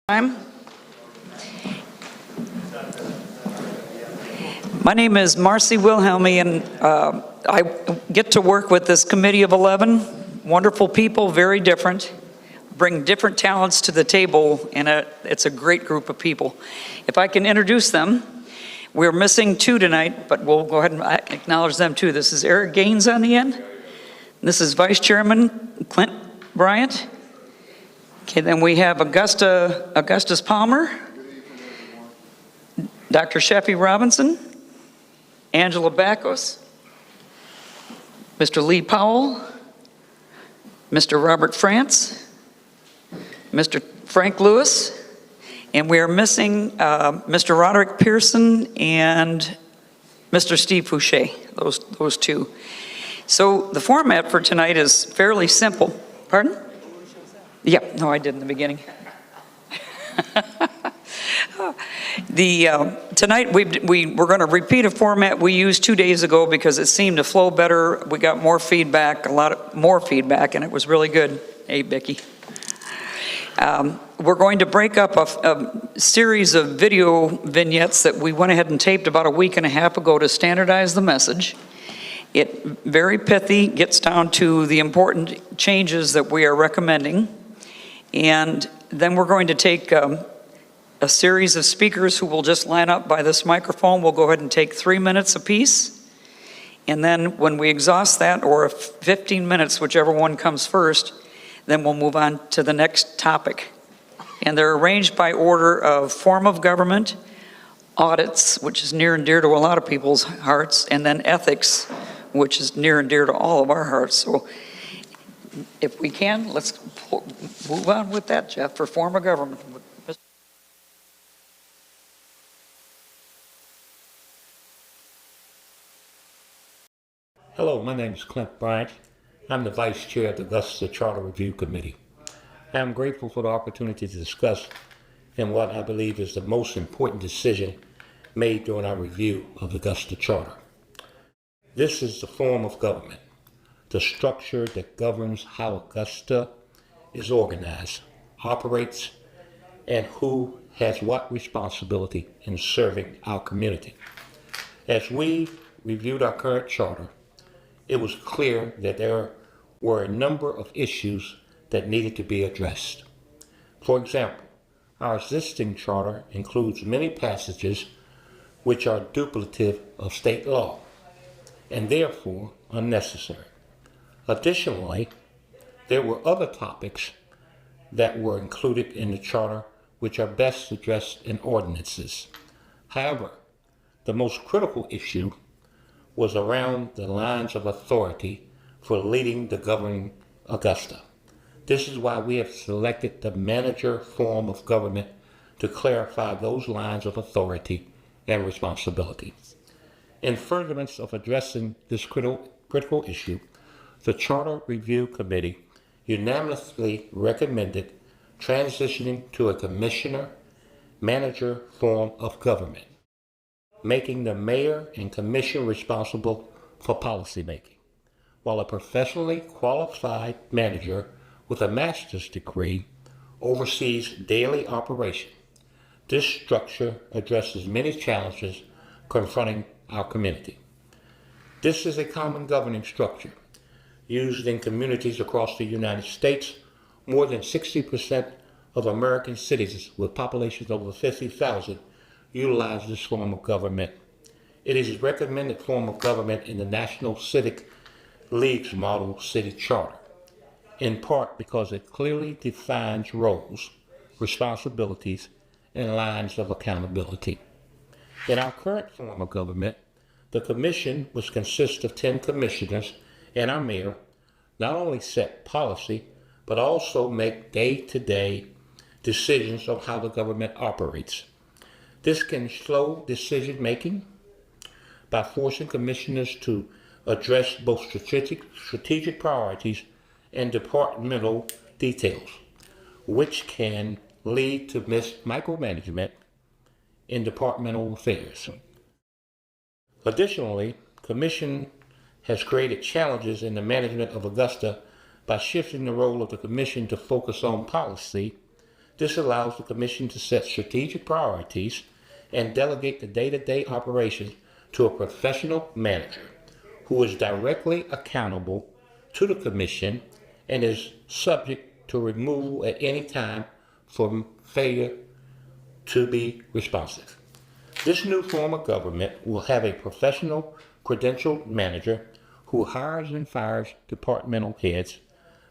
My name is Marcy Wilhelmy, and I get to work with this committee of 11 wonderful people, very different, bring different talents to the table, and it's a great group of people. If I can introduce them, we're missing two tonight, but we'll go ahead and acknowledge them too. This is Eric Gaines on the end. This is Vice Chairman Clint Bryant. Okay, then we have Augustus Palmer, Dr. Sheffy Robinson, Angela Bacos, Mr. Lee Powell, Mr. Robert France, Mr. Frank Lewis, and we are missing Mr. Roderick Pearson and Mr. Steve Fouché, those two. So the format for tonight is fairly simple. Pardon? Yeah, no, I did in the beginning. Tonight we're going to repeat a format we used 2 days ago because it seemed to flow better. We got more feedback, more feedback, and it was really good. Hey, Becky. We're going to break up a series of video vignettes that we went ahead and taped about a week and a half ago to standardize the message. It very pithy, gets down to the important changes that we are recommending. And then we're going to take a series of speakers who will just line up by this microphone. We'll go ahead and take 3 minutes apiece. And then when we exhaust that, or 15 minutes, whichever one comes first, then we'll move on to the next topic. And they're arranged by order of form of government, audits, which is near and dear to a lot of people's hearts, and then ethics, which is near and dear to all of our hearts. So if we can, let's move on with that, Jeff, for form of government. Hello, my name is Clint Bryant. I'm the Vice Chair of the Augusta Charter Review Committee. I am grateful for the opportunity to discuss in what I believe is the most important decision made during our review of the Augusta Charter. This is the form of government, the structure that governs how Augusta is organized, operates, and who has what responsibility in serving our community. As we reviewed our current charter, it was clear that there were a number of issues that needed to be addressed. For example, our existing charter includes many passages which are duplicative of state law and therefore unnecessary. Additionally, there were other topics that were included in the charter which are best addressed in ordinances. However, the most critical issue was around the lines of authority for leading the governing Augusta. This is why we have selected the manager form of government to clarify those lines of authority and responsibility. In furtherance of addressing this critical issue, the Charter Review Committee unanimously recommended transitioning to a commissioner-manager form of government, making the mayor and commission responsible for policymaking, while a professionally qualified manager with a master's degree oversees daily operation. This structure addresses many challenges confronting our community. This is a common governing structure used in communities across the United States. More than 60% of American citizens with populations over 50,000 utilize this form of government. It is a recommended form of government in the National Civic League's Model City Charter, in part because it clearly defines roles, responsibilities, and lines of accountability. In our current form of government, the commission, which consists of 10 commissioners and our mayor, not only set policy, but also make day-to-day decisions on how the government operates. This can slow decision-making by forcing commissioners to address both strategic priorities and departmental details, which can lead to micromanagement in departmental affairs. Additionally, Commission has created challenges in the management of Augusta by shifting the role of the Commission to focus on policy This allows the Commission to set strategic priorities and delegate the day-to-day operations to a professional manager who is directly accountable to the Commission and is subject to removal at any time for failure to be responsive. This new form of government will have a professional, credentialed manager who hires and fires departmental heads,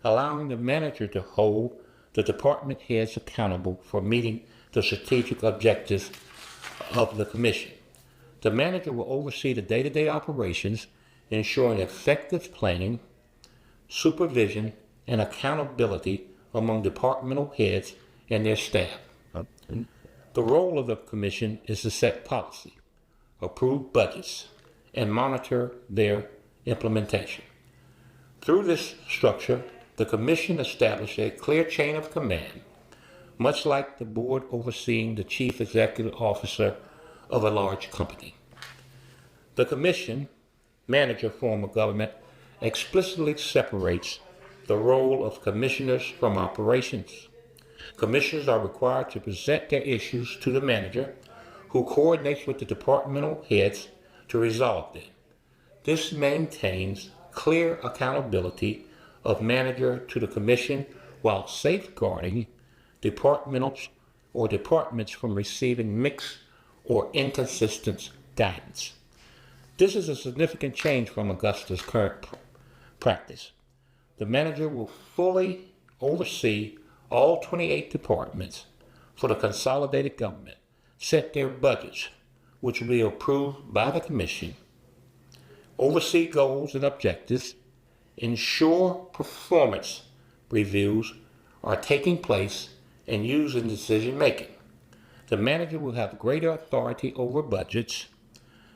allowing the manager to hold the department heads accountable for meeting the strategic objectives of the Commission. The manager will oversee the day-to-day operations, ensuring effective planning, supervision, and accountability among departmental heads and their staff. The role of the Commission is to set policy, approve budgets, and monitor their implementation. Through this structure, the Commission established a clear chain of command, much like the board overseeing the chief executive officer of a large company. The Commission manager form of government explicitly separates the role of commissioners from operations. Commissioners are required to present their issues to the manager, who coordinates with the departmental heads to resolve them. This maintains clear accountability of manager to the Commission while safeguarding departments from receiving mixed or inconsistent guidance. This is a significant change from Augusta's current practice. The manager will fully oversee all 28 departments for the consolidated government, set their budgets, which will be approved by the Commission, oversee goals and objectives, ensure performance reviews are taking place and used in decision making. The manager will have greater authority over budgets.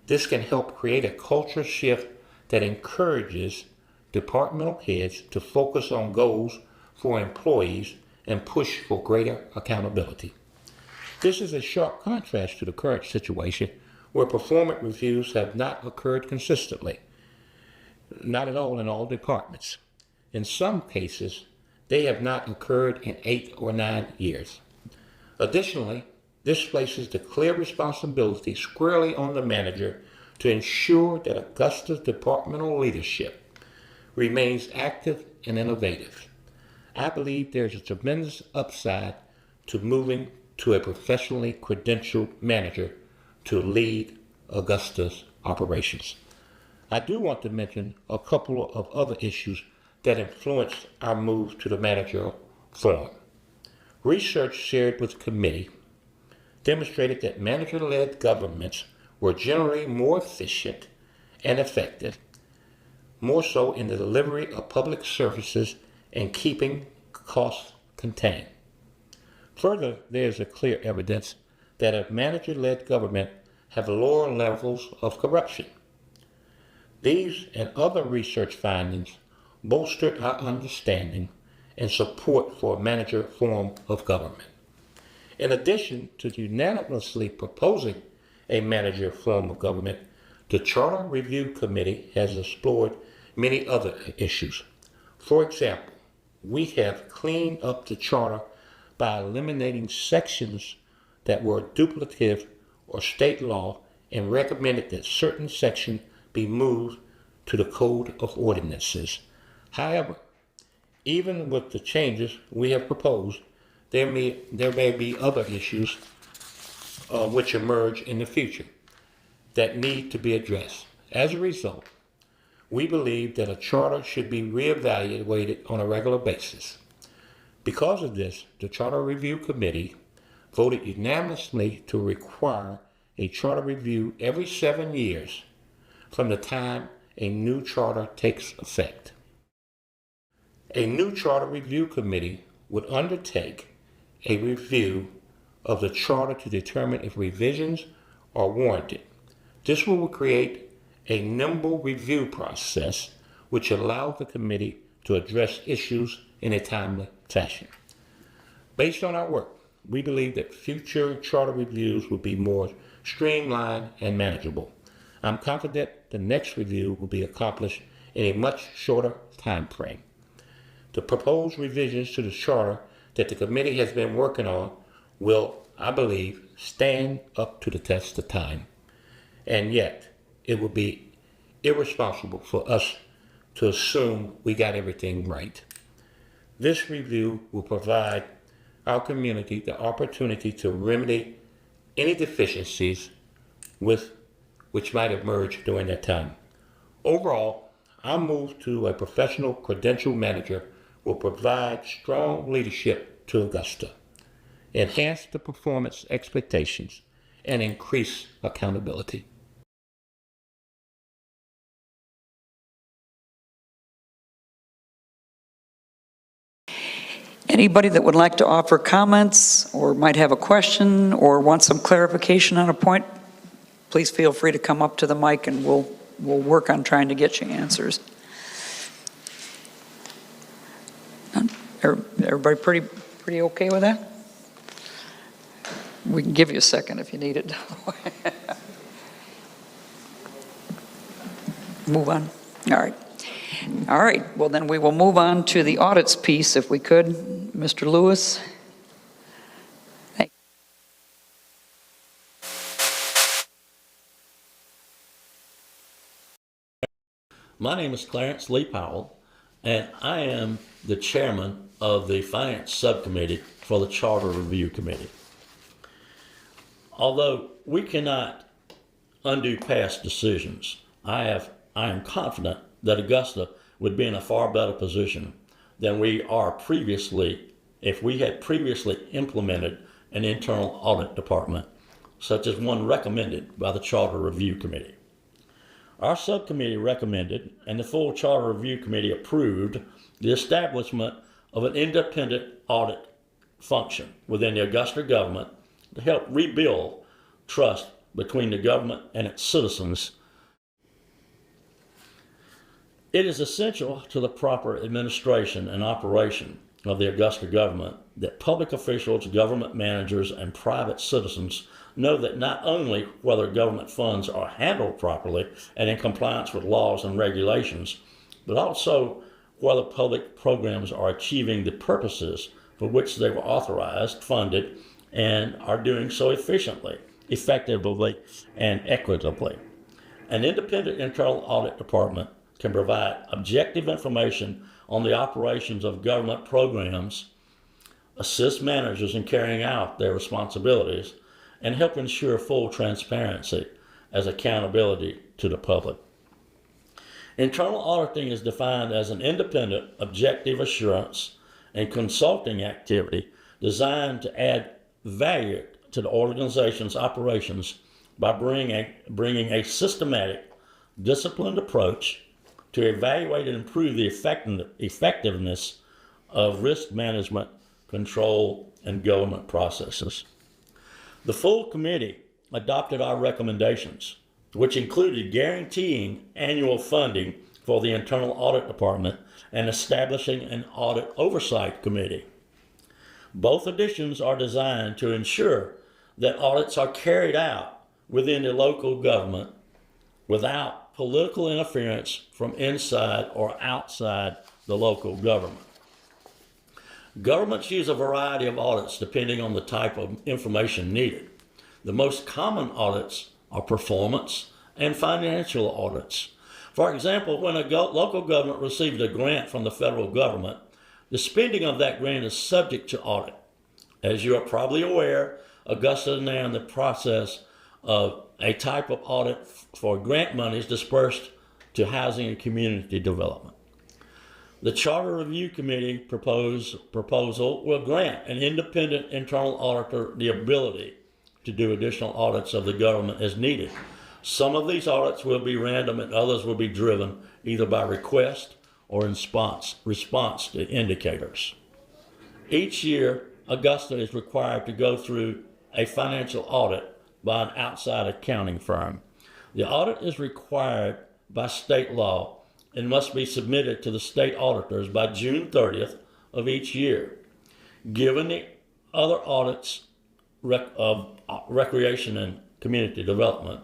This can help create a culture shift that encourages departmental heads to focus on goals for employees and push for greater accountability. This is a sharp contrast to the current situation where performance reviews have not occurred consistently, not at all in all departments. In some cases, they have not occurred in 8 or 9 years. Additionally, this places the clear responsibility squarely on the manager to ensure that Augusta's departmental leadership remains active and innovative. I believe there's a tremendous upside to moving to a professionally credentialed manager to lead Augusta's operations. I do want to mention a couple of other issues that influenced our move to the manager form. Research shared with the committee demonstrated that manager-led governments were generally more efficient and effective, more so in the delivery of public services and keeping costs contained. Further, there is a clear evidence that a manager-led government have lower levels of corruption. These and other research findings bolstered our understanding and support for a manager form of government. In addition to unanimously proposing a manager form of government, the Charter Review Committee has explored many other issues. For example, we have cleaned up the charter by eliminating sections that were duplicative or state law and recommended that certain sections be moved to the Code of Ordinances. However, even with the changes we have proposed, there may be other issues which emerge in the future that need to be addressed. As a result, we believe that a charter should be reevaluated on a regular basis. Because of this, the Charter Review Committee voted unanimously to require a charter review every 7 years from the time a new charter takes effect. A new Charter Review Committee would undertake a review of the charter to determine if revisions are warranted. This will create a nimble review process which allows the committee to address issues in a timely fashion. Based on our work, we believe that future charter reviews will be more streamlined and manageable. I'm confident the next review will be accomplished in a much shorter time frame. The proposed revisions to the charter that the committee has been working on will, I believe, stand up to the test of time. And yet, it would be irresponsible for us to assume we got everything right. This review will provide our community the opportunity to remedy any deficiencies which might emerge during that time. Overall, our move to a professional credential manager will provide strong leadership to Augusta, enhance the performance expectations, and increase accountability. Anybody that would like to offer comments or might have a question or want some clarification on a point, please feel free to come up to the mic and we'll work on trying to get you answers. Everybody pretty okay with that? We can give you a second if you need it. Move on. All right. All right. Well, then we will move on to the audits piece, if we could. Mr. Lewis. Thank you. My name is Clarence Lee Powell, and I am the chairman of the Finance Subcommittee for the Charter Review Committee. Although we cannot undo past decisions, I am confident that Augusta would be in a far better position than we are previously if we had previously implemented an internal audit department, such as one recommended by the Charter Review Committee. Our subcommittee recommended, and the full Charter Review Committee approved, the establishment of an independent audit function within the Augusta government to help rebuild trust between the government and its citizens. It is essential to the proper administration and operation of the Augusta government that public officials, government managers, and private citizens know that not only whether government funds are handled properly and in compliance with laws and regulations, but also whether public programs are achieving the purposes for which they were authorized, funded, and are doing so efficiently, effectively, and equitably. An independent internal audit department can provide objective information on the operations of government programs, assist managers in carrying out their responsibilities, and help ensure full transparency as accountability to the public. Internal auditing is defined as an independent, objective assurance and consulting activity designed to add value to the organization's operations by bringing a systematic, disciplined approach to evaluate and improve the effectiveness of risk management, control, and government processes. The full committee adopted our recommendations, which included guaranteeing annual funding for the internal audit department and establishing an audit oversight committee. Both additions are designed to ensure that audits are carried out within the local government without political interference from inside or outside the local government. Governments use a variety of audits depending on the type of information needed. The most common audits are performance and financial audits. For example, when a local government receives a grant from the federal government, the spending of that grant is subject to audit. As you are probably aware, Augusta is now in the process of a type of audit for grant monies dispersed to housing and community development. The Charter Review Committee proposal will grant an independent internal auditor the ability to do additional audits of the government as needed. Some of these audits will be random and others will be driven either by request or in response to indicators. Each year, Augusta is required to go through a financial audit by an outside accounting firm. The audit is required by state law and must be submitted to the state auditors by June 30th of each year. Given the other audits of recreation and community development,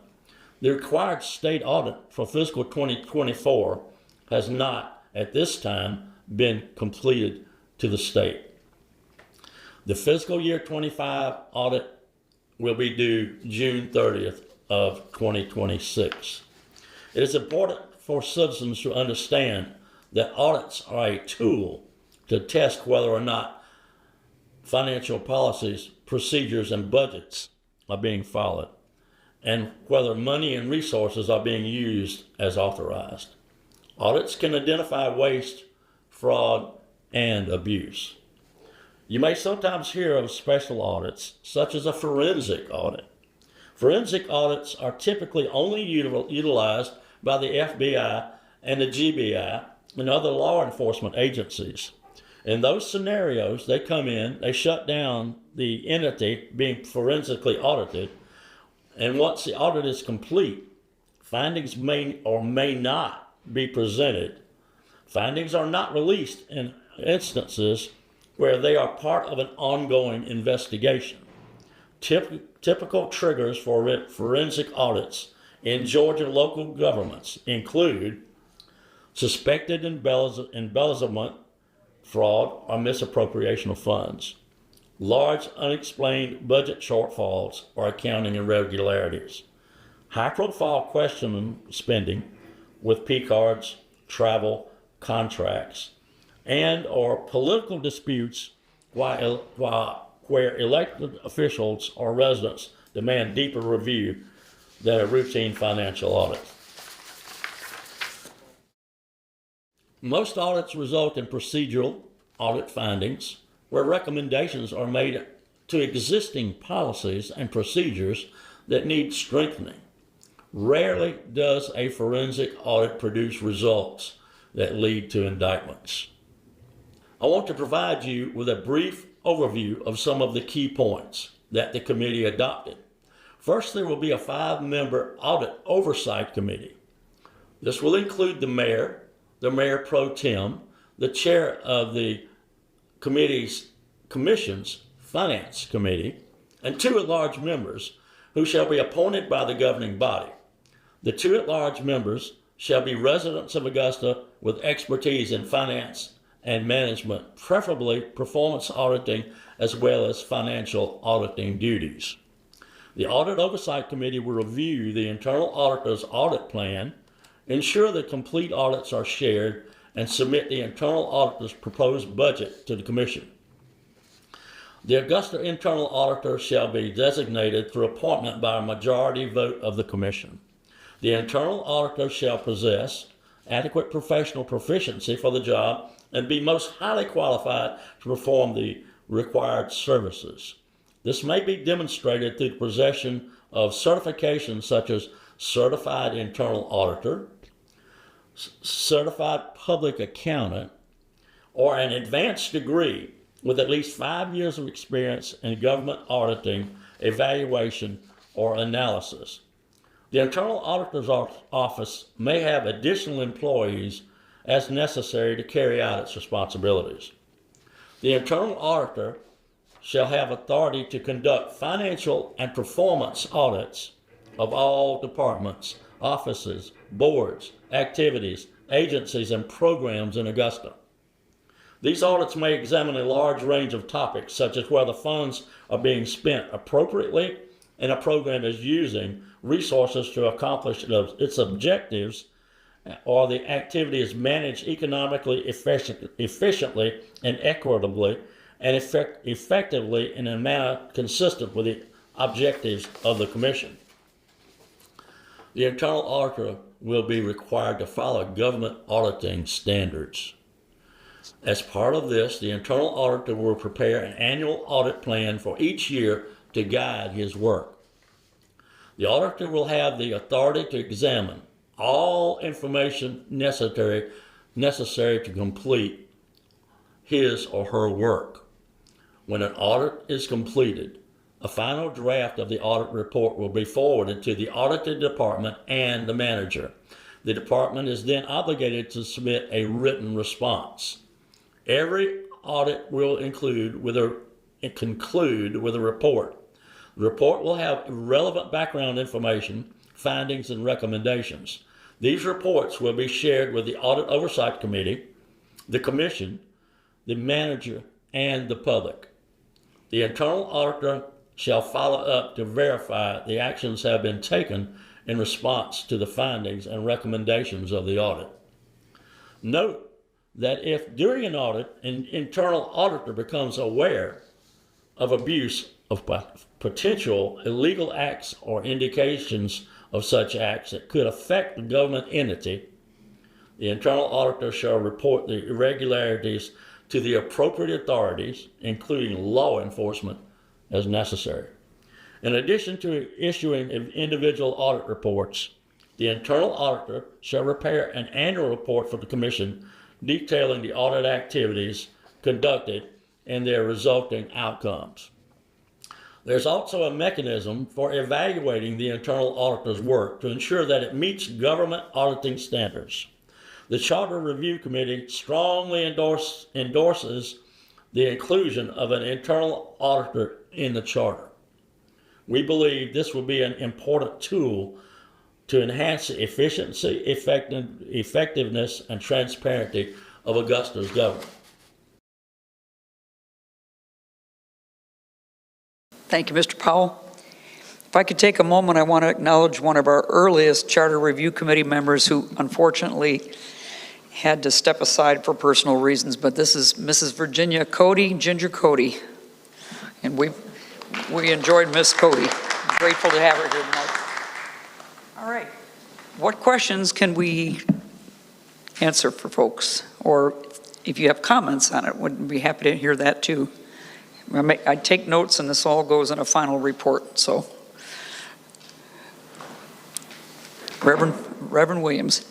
the required state audit for fiscal 2024 has not, at this time, been completed to the state. The fiscal year 25 audit will be due June 30th of 2026. It is important for citizens to understand that audits are a tool to test whether or not financial policies, procedures, and budgets are being followed, and whether money and resources are being used as authorized. Audits can identify waste, fraud, and abuse. You may sometimes hear of special audits, such as a forensic audit. Forensic audits are typically only utilized by the FBI and the GBI and other law enforcement agencies. In those scenarios, they come in, they shut down the entity being forensically audited, and once the audit is complete, findings may or may not be presented. Findings are not released in instances where they are part of an ongoing investigation. Typical triggers for forensic audits in Georgia local governments include suspected embezzlement, fraud, or misappropriation of funds, large unexplained budget shortfalls or accounting irregularities, high-profile questioning spending with P cards, travel, contracts, and or political disputes where elected officials or residents demand deeper review than a routine financial audit. Most audits result in procedural audit findings where recommendations are made to existing policies and procedures that need strengthening. Rarely does a forensic audit produce results that lead to indictments. I want to provide you with a brief overview of some of the key points that the committee adopted. First, there will be a 5-member audit oversight committee. This will include the mayor pro tem, the chair of the commission's finance committee, and 2 at-large members who shall be appointed by the governing body. The 2 at-large members shall be residents of Augusta with expertise in finance and management, preferably performance auditing as well as financial auditing duties. The Audit Oversight Committee will review the internal auditor's audit plan, ensure that complete audits are shared, and submit the internal auditor's proposed budget to the Commission. The Augusta internal auditor shall be designated through appointment by a majority vote of the Commission. The internal auditor shall possess adequate professional proficiency for the job and be most highly qualified to perform the required services. This may be demonstrated through the possession of certifications such as Certified Internal Auditor, Certified Public Accountant, or an advanced degree with at least 5 years of experience in government auditing, evaluation, or analysis. The Internal Auditor's Office may have additional employees as necessary to carry out its responsibilities. The Internal Auditor shall have authority to conduct financial and performance audits of all departments, offices, boards, activities, agencies, and programs in Augusta. These audits may examine a large range of topics, such as whether funds are being spent appropriately and a program is using resources to accomplish its objectives, or the activity is managed economically, efficiently, and equitably, and effectively in a manner consistent with the objectives of the Commission. The internal auditor will be required to follow government auditing standards. As part of this, the internal auditor will prepare an annual audit plan for each year to guide his work. The auditor will have the authority to examine all information necessary to complete his or her work. When an audit is completed, a final draft of the audit report will be forwarded to the audited department and the manager. The department is then obligated to submit a written response. Every audit will conclude with a report. The report will have relevant background information, findings, and recommendations. These reports will be shared with the Audit Oversight Committee, the Commission, the manager, and the public. The internal auditor shall follow up to verify the actions have been taken in response to the findings and recommendations of the audit. Note that if during an audit an internal auditor becomes aware of abuse of potential illegal acts or indications of such acts that could affect the government entity, the internal auditor shall report the irregularities to the appropriate authorities, including law enforcement, as necessary. In addition to issuing individual audit reports, the internal auditor shall prepare an annual report for the Commission detailing the audit activities conducted and their resulting outcomes. There's also a mechanism for evaluating the internal auditor's work to ensure that it meets government auditing standards. The Charter Review Committee strongly endorses the inclusion of an internal auditor in the Charter. We believe this will be an important tool to enhance the efficiency, effectiveness, and transparency of Augusta's government. Thank you, Mr. Powell. If I could take a moment, I want to acknowledge one of our earliest Charter Review Committee members who unfortunately had to step aside for personal reasons, but this is Mrs. Virginia Cody, Ginger Cody. And we enjoyed Miss Cody. I'm grateful to have her here tonight. All right. What questions can we answer for folks? Or if you have comments on it, we'd be happy to hear that too. I take notes and this all goes in a final report, so. Reverend Williams.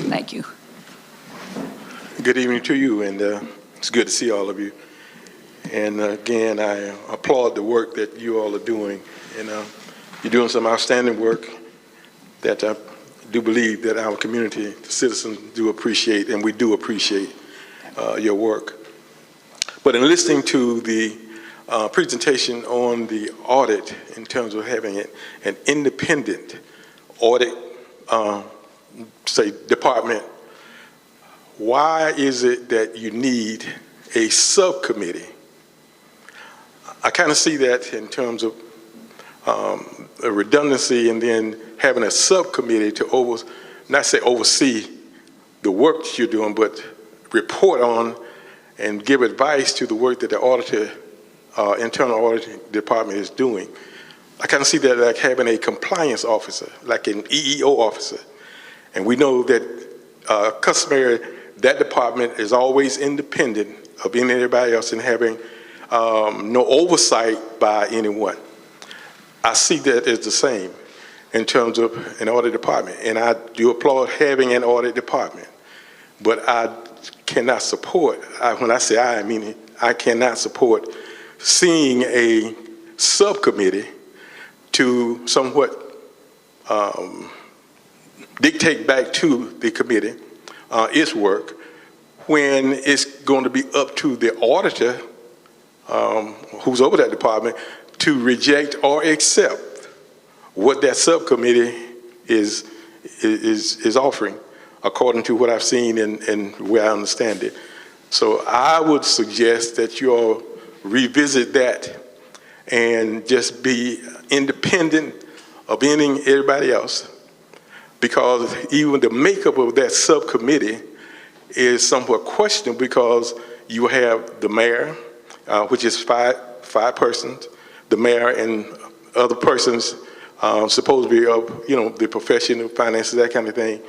Thank you. Good evening to you, and it's good to see all of you. And again, I applaud the work that you all are doing. And you're doing some outstanding work that I do believe that our community, the citizens, do appreciate, and we do appreciate your work. But in listening to the presentation on the audit in terms of having an independent audit, say, department, why is it that you need a subcommittee? I kind of see that in terms of a redundancy, and then having a subcommittee to not say oversee the work that you're doing, but report on and give advice to the work that the auditor, internal auditing department is doing. I kind of see that like having a compliance officer, like an EEO officer. And we know that customary, that department is always independent of anybody else and having no oversight by anyone. I see that as the same in terms of an audit department. And I do applaud having an audit department. But I cannot support, when I say I mean I cannot support seeing a subcommittee to somewhat dictate back to the committee its work when it's going to be up to the auditor who's over that department to reject or accept what that subcommittee is offering, according to what I've seen and where I understand it. So I would suggest that you all revisit that and just be independent of everybody else, because even the makeup of that subcommittee is somewhat questionable, because you have the mayor, which is five persons, the mayor and other persons supposed to be of the profession of finances, that kind of thing.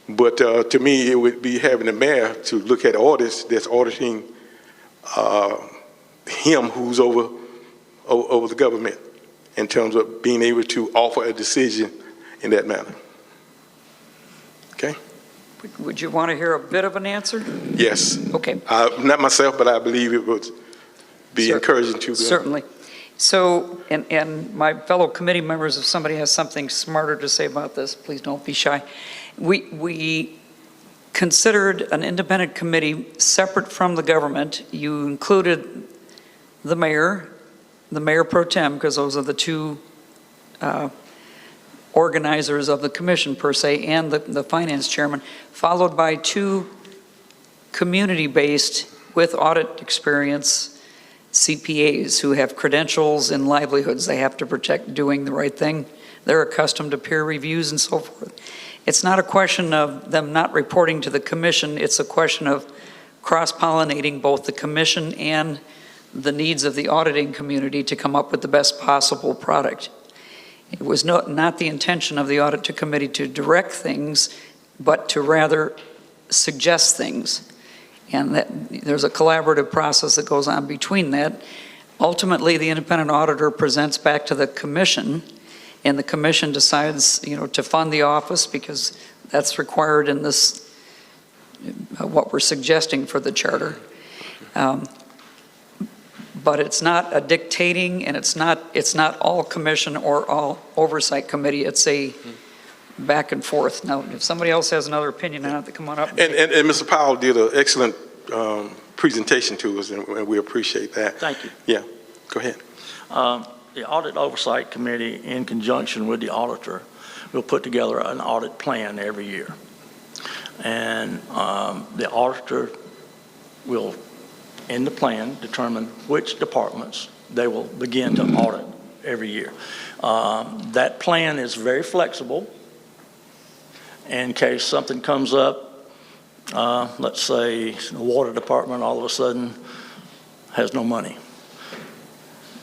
But to me, it would be having the mayor to look at audits that's auditing him who's over the government in terms of being able to offer a decision in that manner. Okay? Would you want to hear a bit of an answer? Yes. Okay. Not myself, but I believe it would be encouraging to them. Certainly. So, and my fellow committee members, if somebody has something smarter to say about this, please don't be shy. We considered an independent committee separate from the government. You included the mayor pro tem, because those are the two organizers of the commission per se, and the finance chairman, followed by two community-based with audit experience, CPAs who have credentials and livelihoods they have to protect doing the right thing. They're accustomed to peer reviews and so forth. It's not a question of them not reporting to the commission, it's a question of cross-pollinating both the commission and the needs of the auditing community to come up with the best possible product. It was not the intention of the audit committee to direct things, but to rather suggest things. And that there's a collaborative process that goes on between that. Ultimately, the independent auditor presents back to the commission, and the commission decides, to fund the office because that's required in this, what we're suggesting for the charter. But it's not a dictating, and it's not all commission or all oversight committee. It's a back and forth. Now, if somebody else has another opinion on it, they come on up. And Mr. Powell did an excellent presentation to us, and we appreciate that. Thank you. Yeah, go ahead. The Audit Oversight Committee, in conjunction with the auditor, will put together an audit plan every year. And the auditor will, in the plan, determine which departments they will begin to audit every year. That plan is very flexible. In case something comes up, let's say the water department all of a sudden has no money,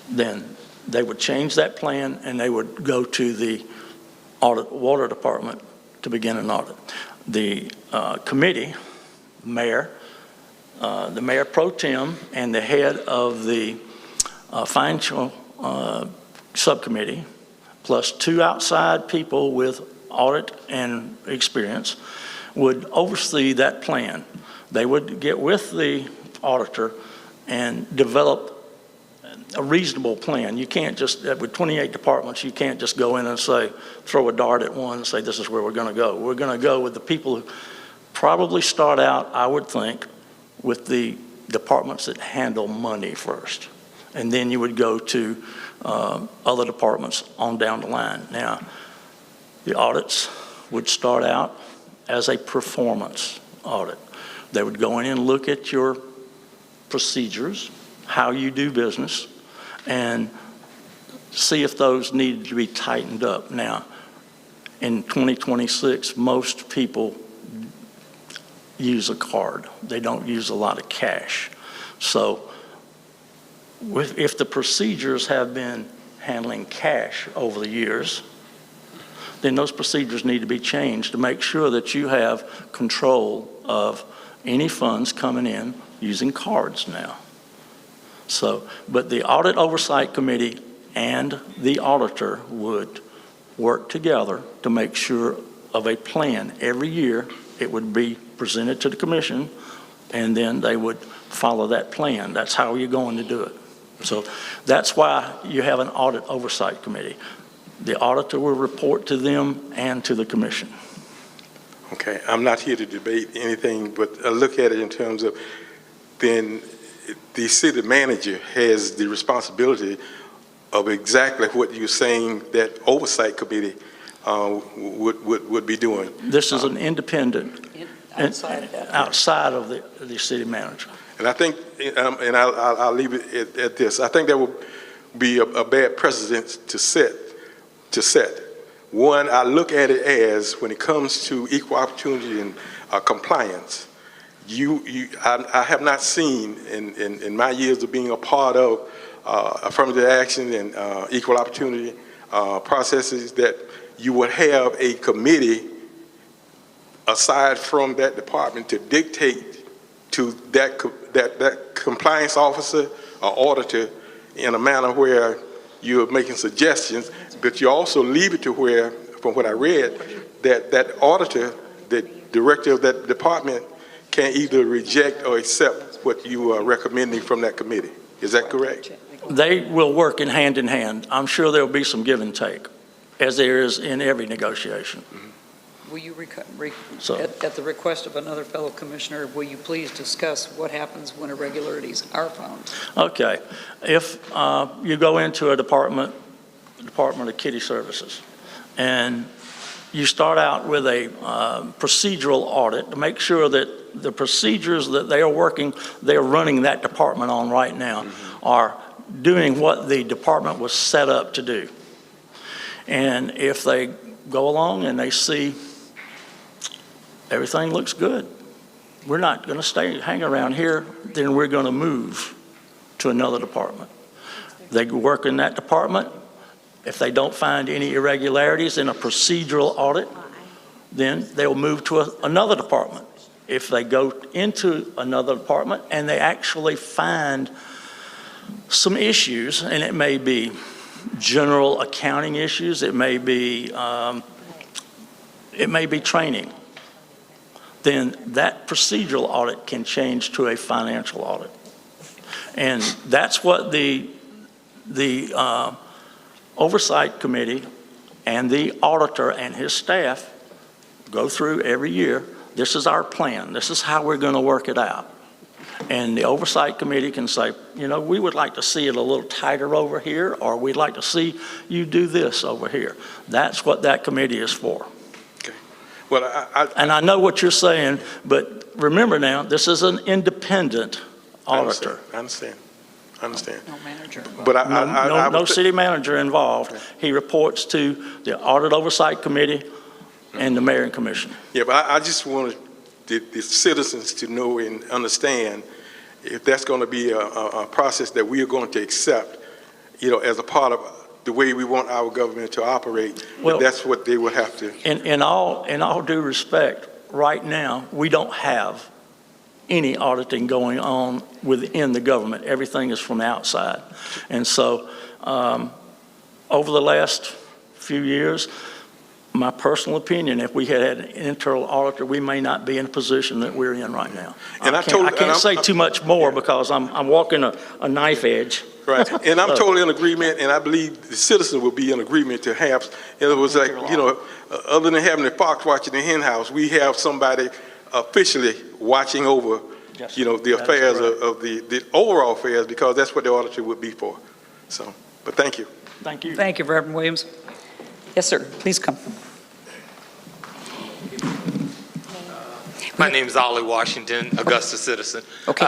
then they would change that plan and they would go to the water department to begin an audit. The committee, the mayor pro tem and the head of the financial subcommittee, plus 2 outside people with audit and experience, would oversee that plan. They would get with the auditor and develop a reasonable plan. You can't just, with 28 departments, you can't just go in and say, throw a dart at one and say, this is where we're going to go. We're going to go with the people who probably start out, I would think, with the departments that handle money first. And then you would go to other departments on down the line. Now, the audits would start out as a performance audit. They would go in and look at your procedures, how you do business, and see if those needed to be tightened up. Now, in 2026, most people use a card. They don't use a lot of cash. So if the procedures have been handling cash over the years, then those procedures need to be changed to make sure that you have control of any funds coming in using cards now. So, but the Audit Oversight Committee and the auditor would work together to make sure of a plan. Every year, it would be presented to the commission, and then they would follow that plan. That's how you're going to do it. So that's why you have an Audit Oversight Committee. The auditor will report to them and to the commission. Okay, I'm not here to debate anything, but I look at it in terms of then the city manager has the responsibility of exactly what you're saying that oversight committee would be doing. This is an independent outside of the city manager. And I think, and I'll leave it at this. I think that would be a bad precedent to set. One, I look at it as when it comes to equal opportunity and compliance. I have not seen in my years of being a part of affirmative action and equal opportunity processes that you would have a committee aside from that department to dictate to that compliance officer or auditor in a manner where you're making suggestions, but you also leave it to where, from what I read, that auditor, the director of that department, can either reject or accept what you are recommending from that committee. Is that correct? They will work in hand. I'm sure there'll be some give and take, as there is in every negotiation. Will you, at the request of another fellow commissioner, will you please discuss what happens when irregularities are found? Okay. If you go into a Department of Kitty Services, and you start out with a procedural audit to make sure that the procedures that they are working, they're running that department on right now, are doing what the department was set up to do. And if they go along and they see everything looks good, we're not going to hang around here, then we're going to move to another department. They work in that department. If they don't find any irregularities in a procedural audit, then they'll move to another department. If they go into another department and they actually find some issues, and it may be general accounting issues, it may be training, then that procedural audit can change to a financial audit. And that's what the Oversight Committee and the auditor and his staff go through every year. This is our plan. This is how we're going to work it out. And the Oversight Committee can say, you know, we would like to see it a little tighter over here, or we'd like to see you do this over here. That's what that committee is for. Okay. Well, and I know what you're saying, but remember now, this is an independent auditor. I understand. No manager. But no city manager involved. He reports to the Audit Oversight Committee and the Mayor and Commission. Yeah, but I just wanted the citizens to know and understand if that's going to be a process that we are going to accept, you know, as a part of the way we want our government to operate. Well, that's what they will have to. In all due respect, right now we don't have any auditing going on within the government. Everything is from the outside. And so over the last few years, my personal opinion, if we had an internal auditor, we may not be in a position that we're in right now. And I can't say too much more because I'm walking a knife edge. Right, and I'm totally in agreement, and I believe the citizens will be in agreement to have, it was like, you know, other than having the fox watching the hen house, we have somebody officially watching over, yes, you know, the affairs of the overall affairs, because that's what the auditor would be for. So, but thank you. Thank you. Thank you, Reverend Williams. Yes, sir. Please come. My name is Ollie Washington, Augusta citizen. Okay,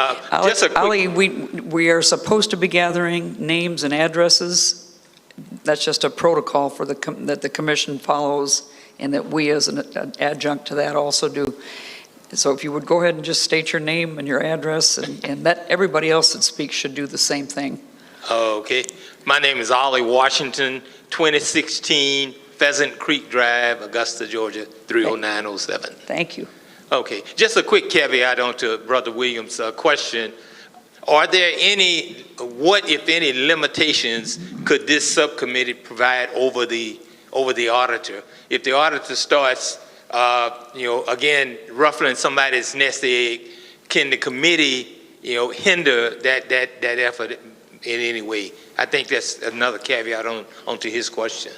Ollie, we are supposed to be gathering names and addresses. That's just a protocol for that the commission follows, and that we as an adjunct to that also do. So if you would go ahead and just state your name and your address, and that everybody else that speaks should do the same thing. Okay. My name is Ollie Washington, 2016 Pheasant Creek Drive, Augusta, Georgia, 30907. Thank you. Okay. Just a quick caveat on to Brother Williams' question. Are there any, what if any limitations could this subcommittee provide over the auditor? If the auditor starts, you know, again, ruffling somebody's nest egg, can the committee, you know, hinder that effort in any way? I think that's another caveat onto his question.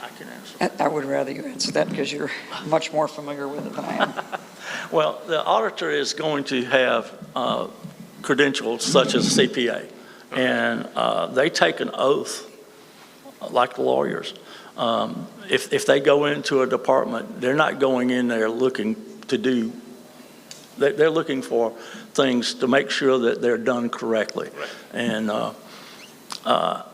I can answer. I would rather you answer that because you're much more familiar with it than I am. Well, the auditor is going to have credentials such as CPA, and they take an oath like the lawyers. If they go into a department, they're not going in there looking to do, they're looking for things to make sure that they're done correctly. And I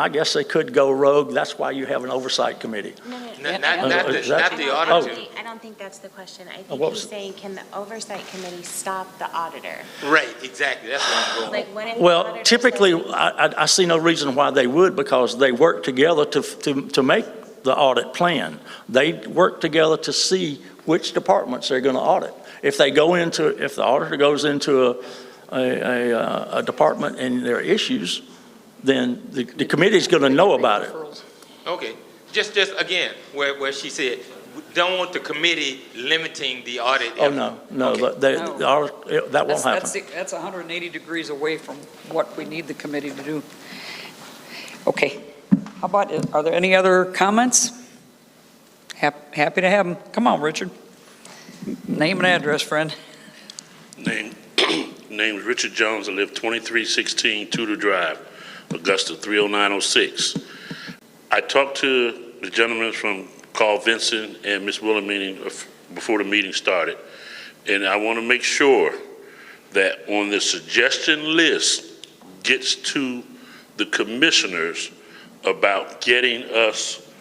guess they could go rogue. That's why you have an oversight committee. Not the auditor. I don't think that's the question. I think he's saying, can the oversight committee stop the auditor? Right, exactly. That's where I'm going. Like, what if Well, typically, I see no reason why they would, because they work together to make the audit plan. They work together to see which departments they're going to audit. If the auditor goes into a department and there are issues, then the committee's going to know about it. Okay. Just again, where she said, don't want the committee limiting the audit effort. No, Okay. That won't happen. That's 180 degrees away from what we need the committee to do. Okay. How about, are there any other comments? Happy to have them. Come on, Richard. Name and address, friend. Name's Richard Jones. I live 2316 Tudor Drive, Augusta 30906. I talked to the gentleman from Carl Vincent and Ms. Wilhelmine before the meeting started, and I want to make sure that on the suggestion list gets to the commissioners about getting us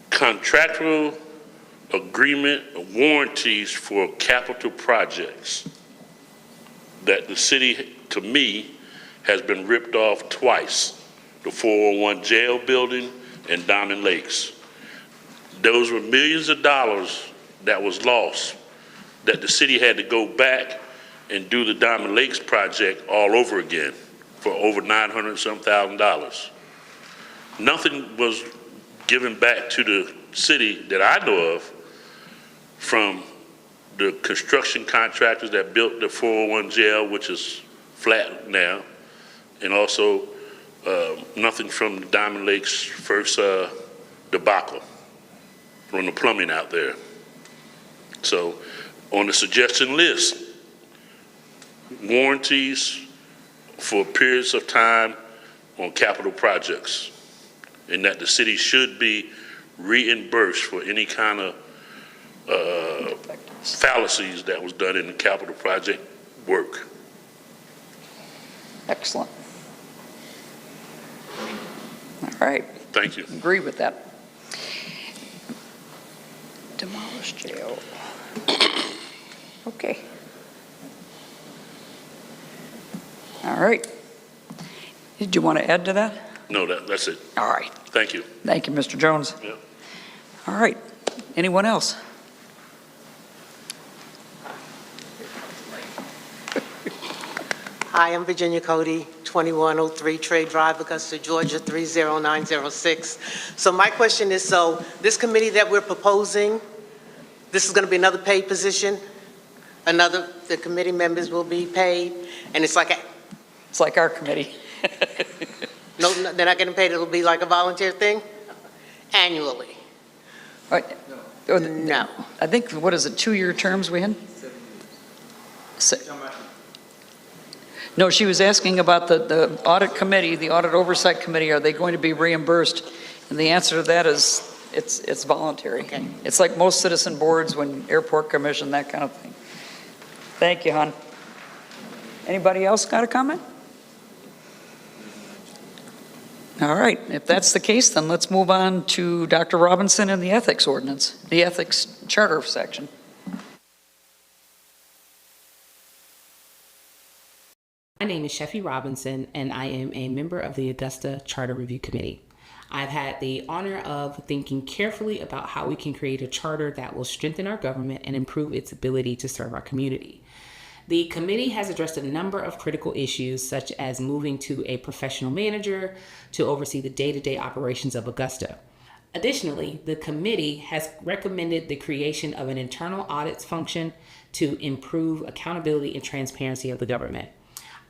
contractual agreement warranties for capital projects that the city, to me, has been ripped off twice. The 401 jail building and Diamond Lakes. Those were millions of dollars that was lost, that the city had to go back and do the Diamond Lakes project all over again for over $900,000. Nothing was given back to the city that I know of from the construction contractors that built the 401 jail, which is flat now, and also nothing from the Diamond Lakes first debacle from the plumbing out there. So on the suggestion list, warranties for periods of time on capital projects, and that the city should be reimbursed for any kind of fallacies that was done in the capital project work. Excellent. All right. Thank you. Agree with that. Demolish jail. Okay. All right. Did you want to add to that? No, that's it. All right. Thank you. Thank you, Mr. Jones. Yeah. All right. Anyone else? Hi, I'm Virginia Cody, 2103 Trade Drive, Augusta, Georgia, 30906. So my question is, so this committee that we're proposing, this is going to be another paid position? The committee members will be paid? And it's like It's like our committee. no, they're not getting paid, it'll be like a volunteer thing? Annually? Right. No. I think, what is it, 2-year terms we had? No, she was asking about the audit committee, the audit oversight committee, are they going to be reimbursed? And the answer to that is it's voluntary. Okay. It's like most citizen boards when airport commission, that kind of thing. Thank you, hon. Anybody else got a comment? All right, if that's the case, then let's move on to Dr. Robinson and the ethics ordinance, the ethics charter section. My name is Sheffy Robinson, and I am a member of the Augusta Charter Review Committee. I've had the honor of thinking carefully about how we can create a charter that will strengthen our government and improve its ability to serve our community. The committee has addressed a number of critical issues, such as moving to a professional manager to oversee the day-to-day operations of Augusta. Additionally, the committee has recommended the creation of an internal audits function to improve accountability and transparency of the government.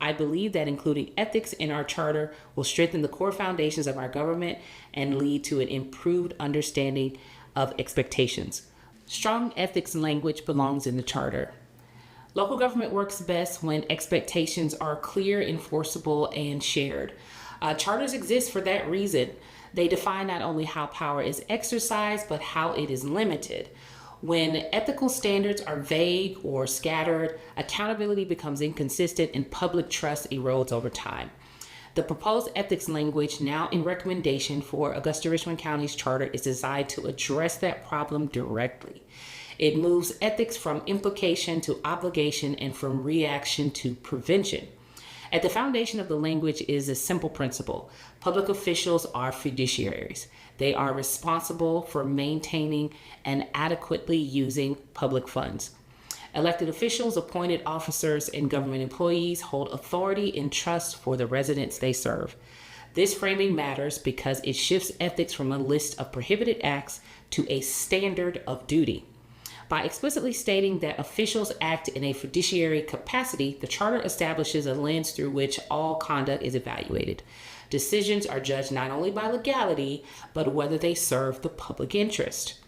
I believe that including ethics in our charter will strengthen the core foundations of our government and lead to an improved understanding of expectations. Strong ethics language belongs in the charter. Local government works best when expectations are clear, enforceable, and shared. Charters exist for that reason. They define not only how power is exercised, but how it is limited. When ethical standards are vague or scattered, accountability becomes inconsistent and public trust erodes over time. The proposed ethics language now in recommendation for Augusta-Richmond County's charter is designed to address that problem directly. It moves ethics from implication to obligation and from reaction to prevention. At the foundation of the language is a simple principle. Public officials are fiduciaries. They are responsible for maintaining and adequately using public funds. Elected officials, appointed officers, and government employees hold authority and trust for the residents they serve. This framing matters because it shifts ethics from a list of prohibited acts to a standard of duty. By explicitly stating that officials act in a fiduciary capacity, the charter establishes a lens through which all conduct is evaluated. Decisions are judged not only by legality, but whether they serve the public interest.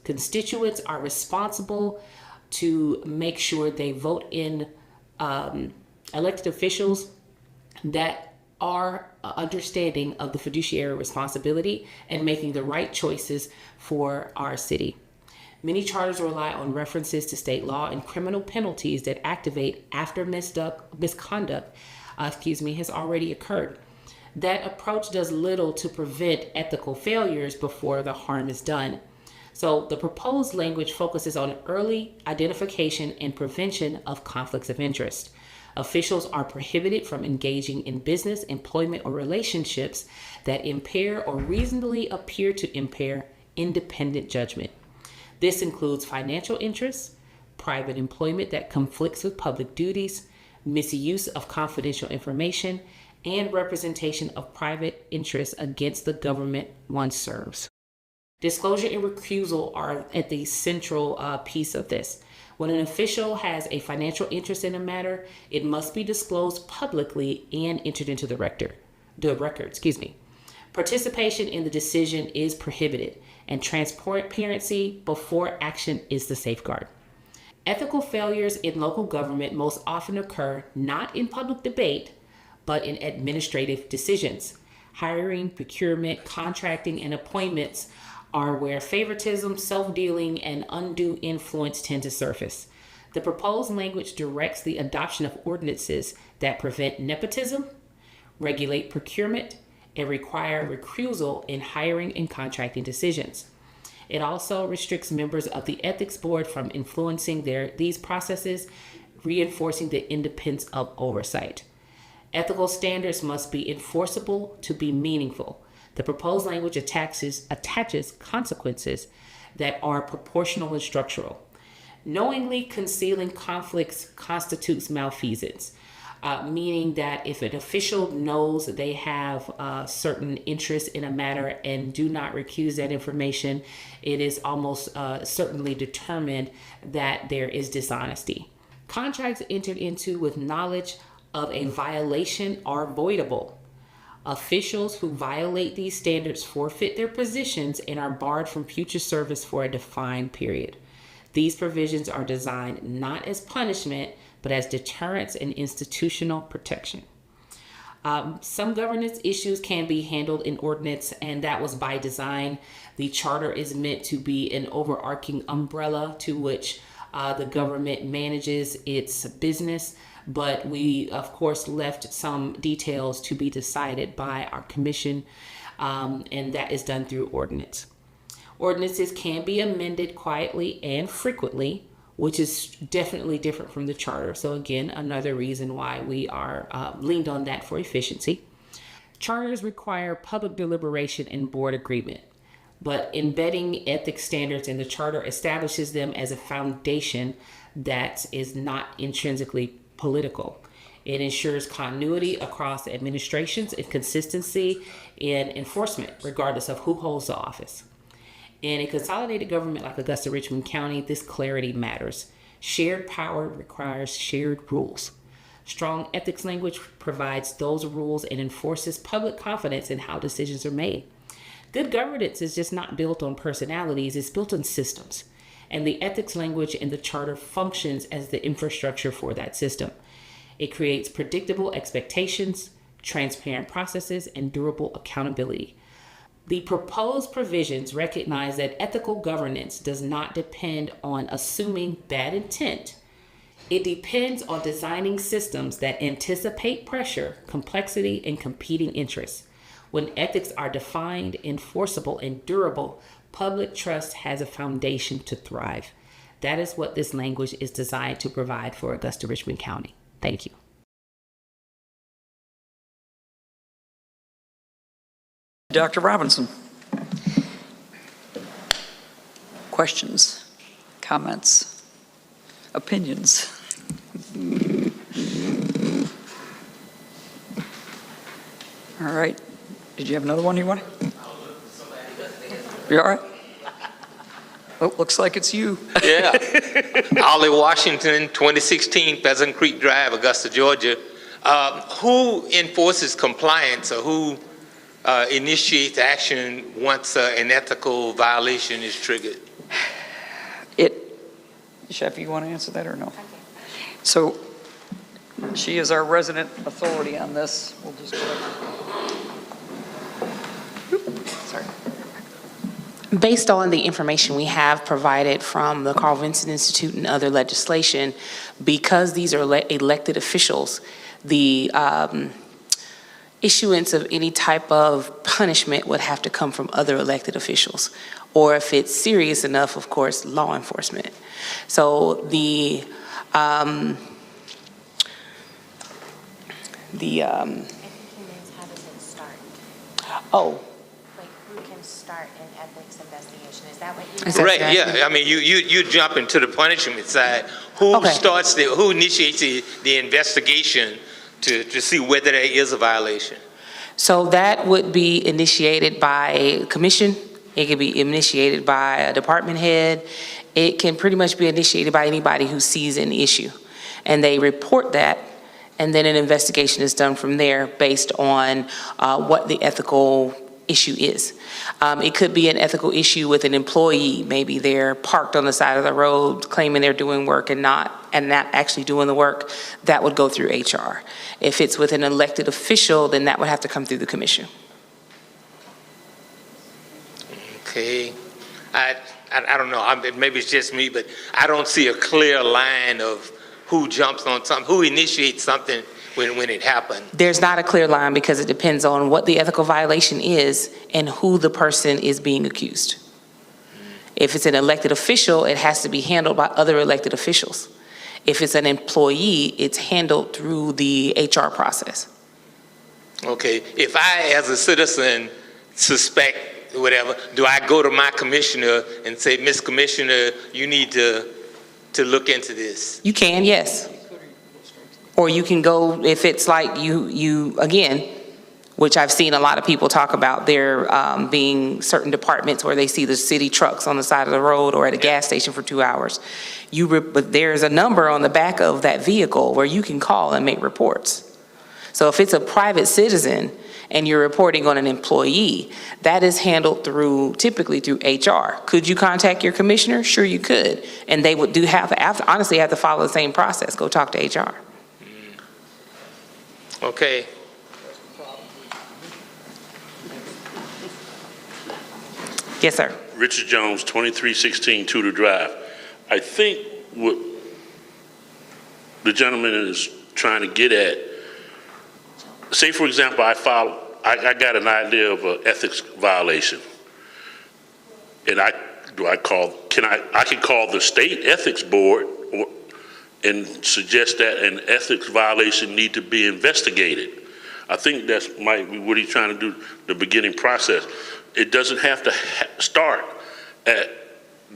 Constituents are responsible to make sure they vote in elected officials that our understanding of the fiduciary responsibility and making the right choices for our city. Many charters rely on references to state law and criminal penalties that activate after misconduct has already occurred. That approach does little to prevent ethical failures before the harm is done. So the proposed language focuses on early identification and prevention of conflicts of interest. Officials are prohibited from engaging in business, employment, or relationships that impair or reasonably appear to impair independent judgment. This includes financial interests, private employment that conflicts with public duties, misuse of confidential information, and representation of private interests against the government one serves. Disclosure and recusal are at the central piece of this. When an official has a financial interest in a matter, it must be disclosed publicly and entered into the record. Participation in the decision is prohibited, and transparency before action is the safeguard. Ethical failures in local government most often occur not in public debate, but in administrative decisions. Hiring, procurement, contracting, and appointments are where favoritism, self-dealing, and undue influence tend to surface. The proposed language directs the adoption of ordinances that prevent nepotism, regulate procurement, and require recusal in hiring and contracting decisions. It also restricts members of the ethics board from influencing these processes, reinforcing the independence of oversight. Ethical standards must be enforceable to be meaningful. The proposed language attaches consequences that are proportional and structural. Knowingly concealing conflicts constitutes malfeasance, meaning that if an official knows they have certain interest in a matter and do not recuse that information, it is almost certainly determined that there is dishonesty. Contracts entered into with knowledge of a violation are voidable. Officials who violate these standards forfeit their positions and are barred from future service for a defined period. These provisions are designed not as punishment, but as deterrence and institutional protection. Some governance issues can be handled in ordinance, and that was by design. The charter is meant to be an overarching umbrella to which the government manages its business, but we, of course, left some details to be decided by our commission, and that is done through ordinance. Ordinances can be amended quietly and frequently, which is definitely different from the charter. So again, another reason why we are leaned on that for efficiency. Charters require public deliberation and board agreement, but embedding ethics standards in the charter establishes them as a foundation that is not intrinsically political. It ensures continuity across administrations and consistency in enforcement, regardless of who holds the office. In a consolidated government like Augusta-Richmond County, this clarity matters. Shared power requires shared rules. Strong ethics language provides those rules and enforces public confidence in how decisions are made. Good governance is just not built on personalities, it's built on systems. And the ethics language in the charter functions as the infrastructure for that system. It creates predictable expectations, transparent processes, and durable accountability. The proposed provisions recognize that ethical governance does not depend on assuming bad intent. It depends on designing systems that anticipate pressure, complexity, and competing interests. When ethics are defined, enforceable, and durable, public trust has a foundation to thrive. That is what this language is designed to provide for Augusta-Richmond County. Thank you. Dr. Robinson. Questions, comments, opinions? All right. Did you have another one you wanted? You all right? Oh, looks like it's you. Yeah. Ollie Washington, 2016 Pheasant Creek Drive, Augusta, Georgia. Who enforces compliance, or who initiates action once an ethical violation is triggered? Chef, you want to answer that or no? So She is our resident authority on this. We'll just go ahead. Sorry. Based on the information we have provided from the Carl Vinson Institute and other legislation, because these are elected officials, the issuance of any type of punishment would have to come from other elected officials. Or if it's serious enough, of course, law enforcement. So the I think he means how does it start? oh, Like, who can start an ethics investigation? Is that what you Is that Right, correct? yeah, I mean, you jump into the punishment side. Who Okay. who initiates the investigation to see whether there is a violation? so that would be initiated by a commission. It could be initiated by a department head. It can pretty much be initiated by anybody who sees an issue. And they report that, and then an investigation is done from there based on what the ethical issue is. It could be an ethical issue with an employee. Maybe they're parked on the side of the road claiming they're doing work and not actually doing the work. That would go through HR. If it's with an elected official, then that would have to come through the commission. Okay, I don't know, maybe it's just me, but I don't see a clear line of who jumps on something, who initiates something when it happened. There's not a clear line because it depends on what the ethical violation is and who the person is being accused. If it's an elected official, it has to be handled by other elected officials. If it's an employee, it's handled through the HR process. Okay, if I, as a citizen, suspect whatever, do I go to my commissioner and say, Miss Commissioner, you need to look into this? You can, yes. Or you can go, if it's like you again, which I've seen a lot of people talk about, there being certain departments where they see the city trucks on the side of the road or at a gas station for 2 hours. But there's a number on the back of that vehicle where you can call and make reports. So if it's a private citizen and you're reporting on an employee, that is handled typically through HR. Could you contact your commissioner? Sure you could. And they would honestly have to follow the same process. Go talk to HR. Okay. Yes, sir. Richard Jones, 2316 Tudor Drive. I think what the gentleman is trying to get at, say for example, I got an idea of an ethics violation, and I can call the state ethics board and suggest that an ethics violation need to be investigated. I think that's might be what he's trying to do, the beginning process. It doesn't have to start at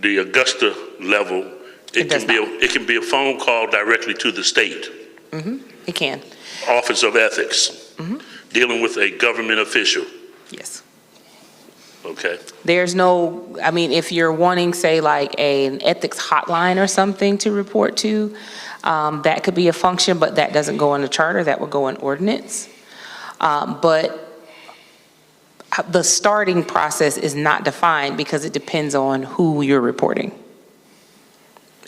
the Augusta level. It can be a phone call directly to the state. Mm-hmm. It can. Office of Ethics, Mm-hmm. dealing with a government official. Yes. Okay. There's no, I mean, if you're wanting, say, like an ethics hotline or something to report to, that could be a function, but that doesn't go in the charter. That would go in ordinance. But the starting process is not defined because it depends on who you're reporting.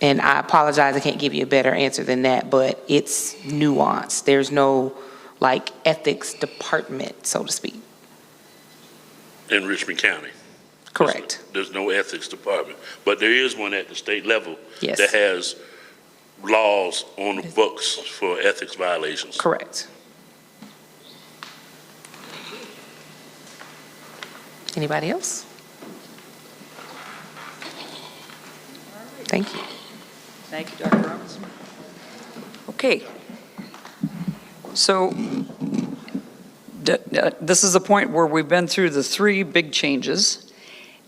And I apologize, I can't give you a better answer than that, but it's nuanced. There's no like ethics department, so to speak. In Richmond County. Correct. There's no ethics department, but there is one at the state level. Yes. That has laws on the books for ethics violations. Correct. Anybody else? Thank you. Thank you, Dr. Robinson. Okay. So this is a point where we've been through the three big changes.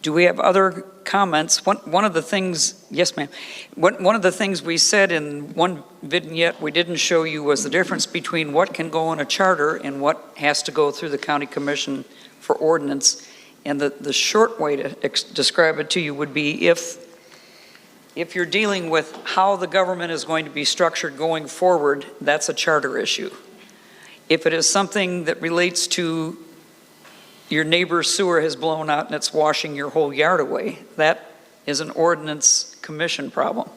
Do we have other comments? One of the things, yes, ma'am. One of the things we said in one vignette we didn't show you was the difference between what can go in a charter and what has to go through the county commission for ordinance. And the short way to describe it to you would be if you're dealing with how the government is going to be structured going forward, that's a charter issue. If it is something that relates to your neighbor's sewer has blown out and it's washing your whole yard away, that is an ordinance commission problem.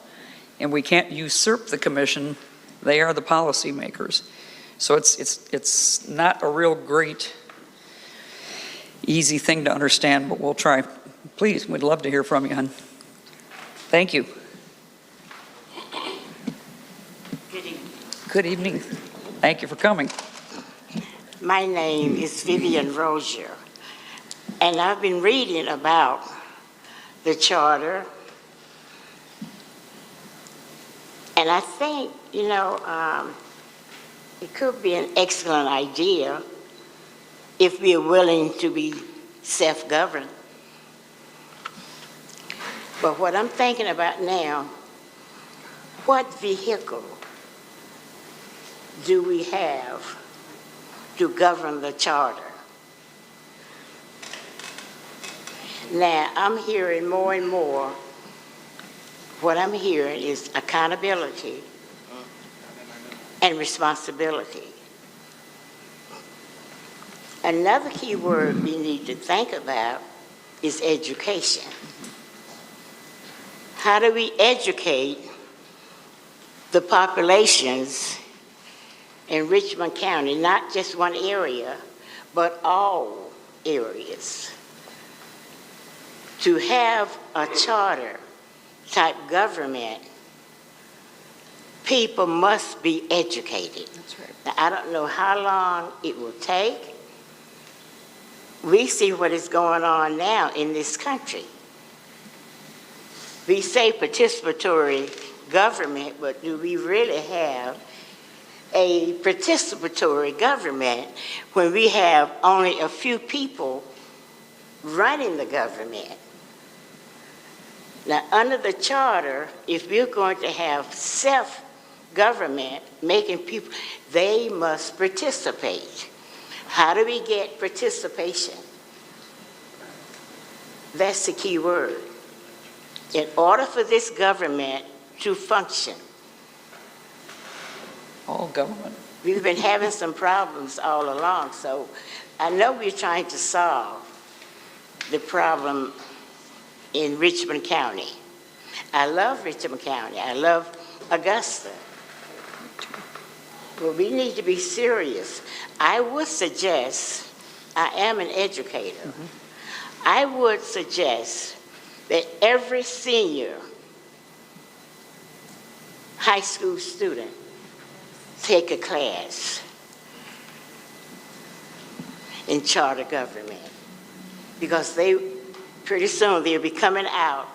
And we can't usurp the commission They are the policymakers. So it's not a real great, easy thing to understand, but we'll try. Please, we'd love to hear from you, hon. Thank you. Good evening. Good evening. Thank you for coming. My name is Vivian Rozier, and I've been reading about the charter, and I think, it could be an excellent idea if we are willing to be self-governed. But what I'm thinking about now, what vehicle do we have to govern the charter? Now, I'm hearing more and more, what I'm hearing is accountability and responsibility. Another key word we need to think about is education. How do we educate the populations in Richmond County, not just one area, but all areas? To have a charter type government, people must be educated. That's right. Now, I don't know how long it will take. We see what is going on now in this country. We say participatory government, but do we really have a participatory government when we have only a few people running the government? Now, under the charter, if we're going to have self-government, making people, they must participate. How do we get participation? That's the key word. In order for this government to function, All government. we've been having some problems all along, so I know we're trying to solve the problem in Richmond County. I love Richmond County. I love Augusta. But we need to be serious. I would suggest, I am an educator, I would suggest that every senior high school student take a class in charter government, because pretty soon they'll be coming out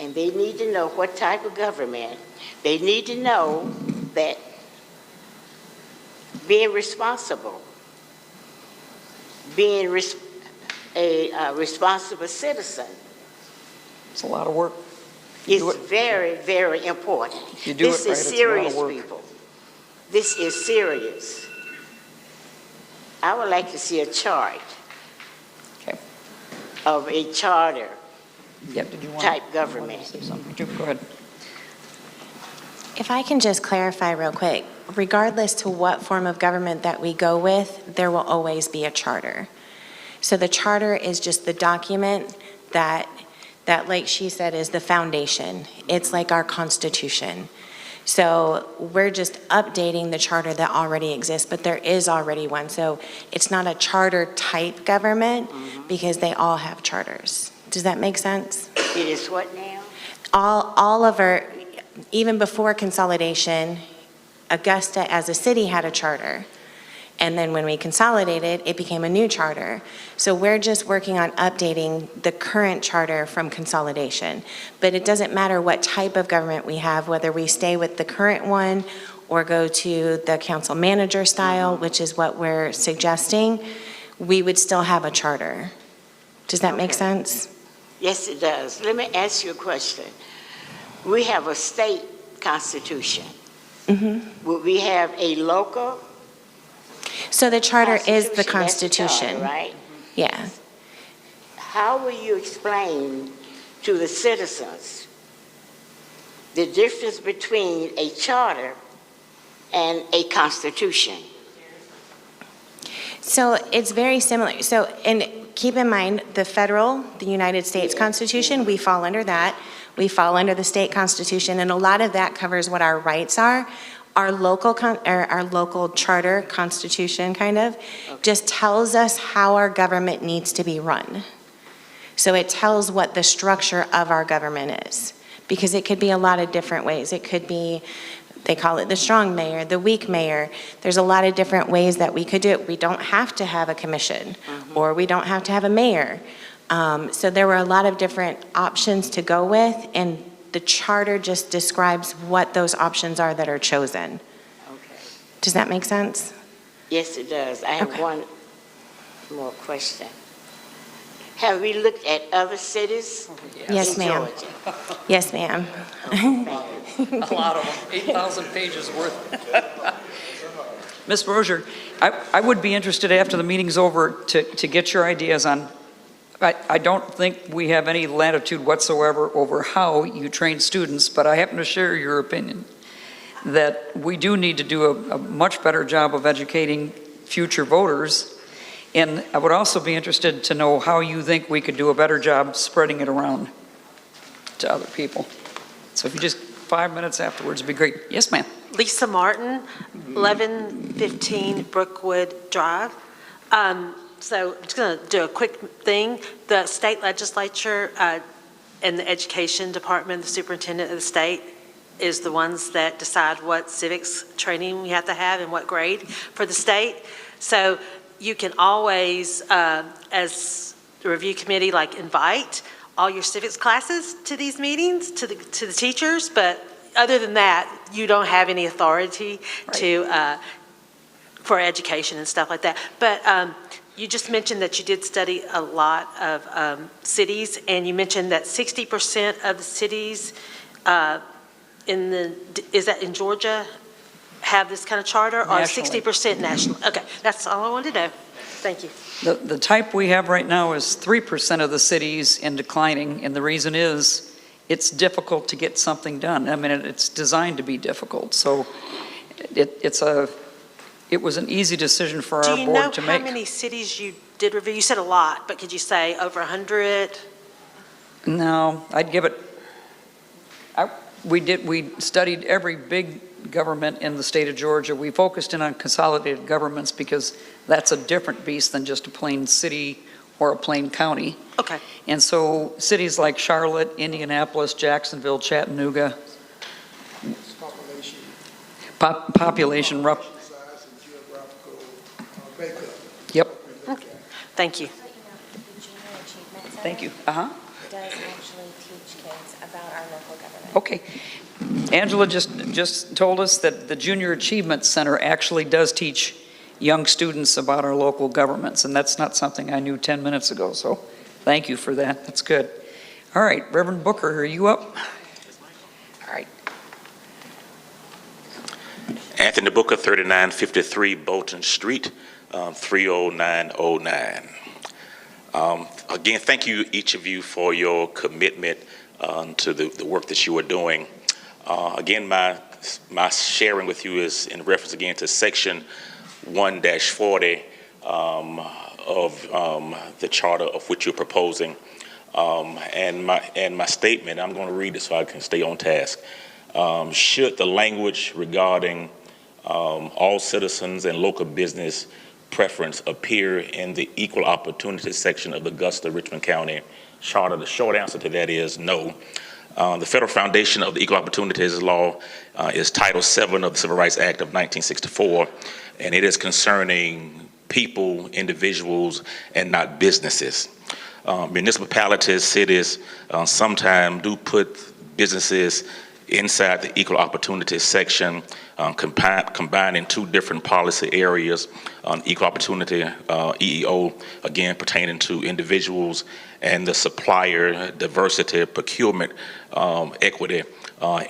and they need to know what type of government. They need to know that being responsible, being a responsible citizen It's a lot of work. is very, very important. You do This it right, is it's a lot of serious, work. people. This is serious. I would like to see a chart Okay. of a charter Yep, did you want type to government. say something? Go ahead. If I can just clarify real quick, regardless to what form of government that we go with, there will always be a charter. So the charter is just the document that like she said, is the foundation. It's like our Constitution. So we're just updating the charter that already exists, but there is already one. So it's not a charter type government because they all have charters. Does that make sense? It is what now? All of our, even before consolidation, Augusta as a city had a charter. And then when we consolidated, it became a new charter. So we're just working on updating the current charter from consolidation. But it doesn't matter what type of government we have, whether we stay with the current one or go to the council manager style, which is what we're suggesting, we would still have a charter. Does that make sense? Yes, it does. Let me ask you a question. We have a state constitution. Would we have a local So the charter is the That's the charter, Constitution. right? Yeah. How will you explain to the citizens the difference between a charter and a constitution? So it's very similar. So, and keep in mind, the United States Constitution, we fall under that. We fall under the state constitution, and a lot of that covers what our rights are. Our local our local charter, constitution kind of, just tells us how our government needs to be run. So it tells what the structure of our government is, because it could be a lot of different ways. It could be, they call it the strong mayor, the weak mayor. There's a lot of different ways that we could do it. We don't have to have a commission, or we don't have to have a mayor. So there were a lot of different options to go with, and the charter just describes what those options are that are chosen. Okay. Does that make sense? Yes, it does. I have Okay. one more question. Have we looked at other cities? Yes, in ma'am. Georgia? Yes, ma'am. A lot of them, 8,000 pages worth. Ms. Brozier, I would be interested after the meeting's over to get your ideas on, I don't think we have any latitude whatsoever over how you train students, but I happen to share your opinion that we do need to do a much better job of educating future voters. And I would also be interested to know how you think we could do a better job spreading it around to other people. So if you just 5 minutes afterwards would be great. Yes, ma'am. Lisa Martin, 1115 Brookwood Drive. So I'm just going to do a quick thing. The state legislature and the education department, the superintendent of the state, is the ones that decide what civics training we have to have and what grade for the state. So you can always, as the review committee, like invite all your civics classes to these meetings, to the teachers, but other than that, you don't have any authority to, for education and stuff like that. But you just mentioned that you did study a lot of cities, and you mentioned that 60% of the cities is that in Georgia, have this kind of charter, or Nationally. 60% national? Okay, that's all I wanted to know. Thank you. The type we have right now is 3% of the cities and declining, and the reason is it's difficult to get something done. I mean, it's designed to be difficult, so it was an easy decision for our board to make. Do you know how many cities you did review? You said a lot, but could you say over 100? No, I'd give it, we studied every big government in the state of Georgia. We focused in on consolidated governments because that's a different beast than just a plain city or a plain county. Okay. And so cities like Charlotte, Indianapolis, Jacksonville, Chattanooga, population rough. Yep. Okay. Thank you. Thank you. Does actually teach kids about our local government. Okay. Angela just told us that the Junior Achievement Center actually does teach young students about our local governments, and that's not something I knew 10 minutes ago, so thank you for that. That's good. All right, Reverend Booker, are you up? All right. Anthony Booker, 3953 Bolton Street, 30909. Again, thank you, each of you, for your commitment to the work that you are doing. Again, my sharing with you is in reference again to section 1-40 of the charter of which you're proposing. And my statement, I'm going to read it so I can stay on task. Should the language regarding all citizens and local business preference appear in the equal opportunity section of the Augusta-Richmond County Charter? The short answer to that is no. The federal foundation of the Equal Opportunities Law is Title VII of the Civil Rights Act of 1964, and it is concerning people, individuals, and not businesses. Municipalities, cities, sometimes do put businesses inside the Equal Opportunities section, combining two different policy areas, equal opportunity, EEO, again pertaining to individuals, and the supplier diversity procurement equity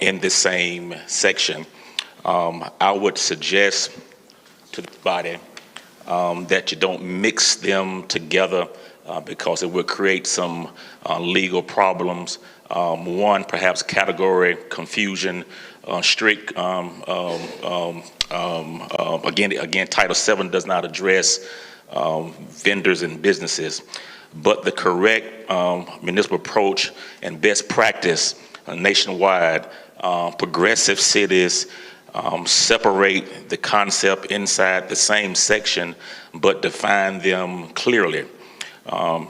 in the same section. I would suggest to the body that you don't mix them together because it would create some legal problems. One, perhaps category confusion, strict, again, Title VII does not address vendors and businesses, but the correct municipal approach and best practice nationwide, progressive cities separate the concept inside the same section, but define them clearly.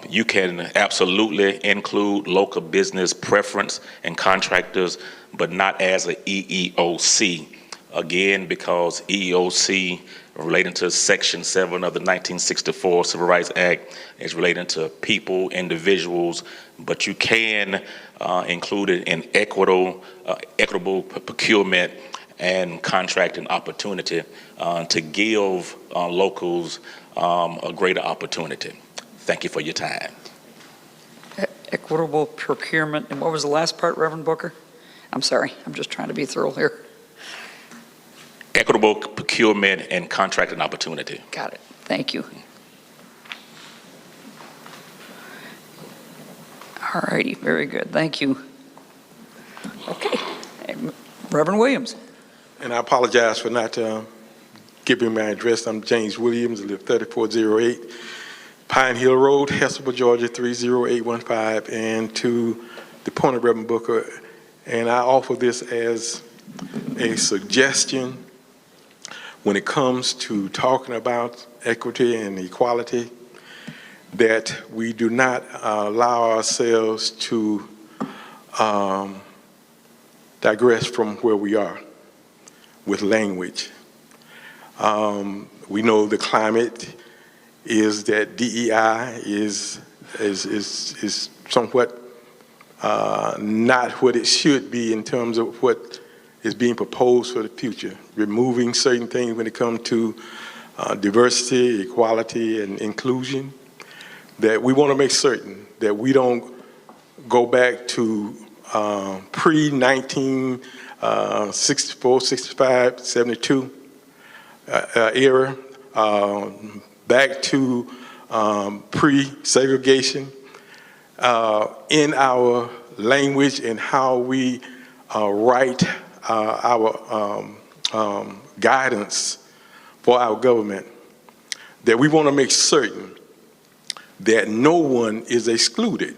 You can absolutely include local business preference and contractors, but not as a EEOC. Again, because EEOC relating to Section 7 of the 1964 Civil Rights Act is relating to people, individuals, but you can include it in equitable procurement and contracting opportunity to give locals a greater opportunity. Thank you for your time. Equitable procurement, and what was the last part, Reverend Booker? I'm sorry, I'm just trying to be thorough here. Equitable procurement and contracting opportunity. Got it, thank you. All righty, very good, thank you. Okay, Reverend Williams. And I apologize for not giving my address. I'm James Williams, I live 3408 Pine Hill Road, Hesselby, Georgia 30815, and to the point of Reverend Booker, and I offer this as a suggestion when it comes to talking about equity and equality, that we do not allow ourselves to digress from where we are with language. We know the climate is that DEI is somewhat not what it should be in terms of what is being proposed for the future, removing certain things when it comes to diversity, equality, and inclusion, that we want to make certain that we don't go back to pre-1964, 65, 72 era, back to pre-segregation in our language and how we write our guidance for our government, that we want to make certain that no one is excluded.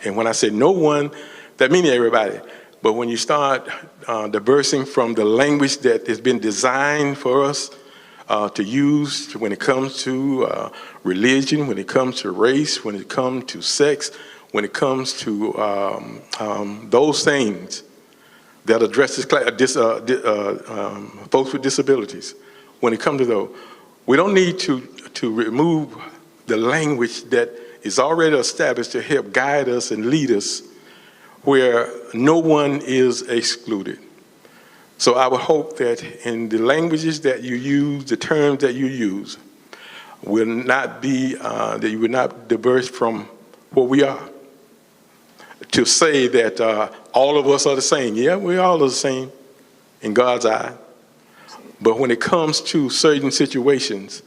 And when I say no one, that means everybody. But when you start diversing from the language that has been designed for us to use when it comes to religion, when it comes to race, when it comes to sex, when it comes to those things that address folks with disabilities, when it comes to those, we don't need to remove the language that is already established to help guide us and lead us where no one is excluded. So I would hope that in the languages that you use, the terms that you use, will not be, that you will not diverge from what we are. To say that all of us are the same. Yeah, we all are the same in God's eye. But when it comes to certain situations,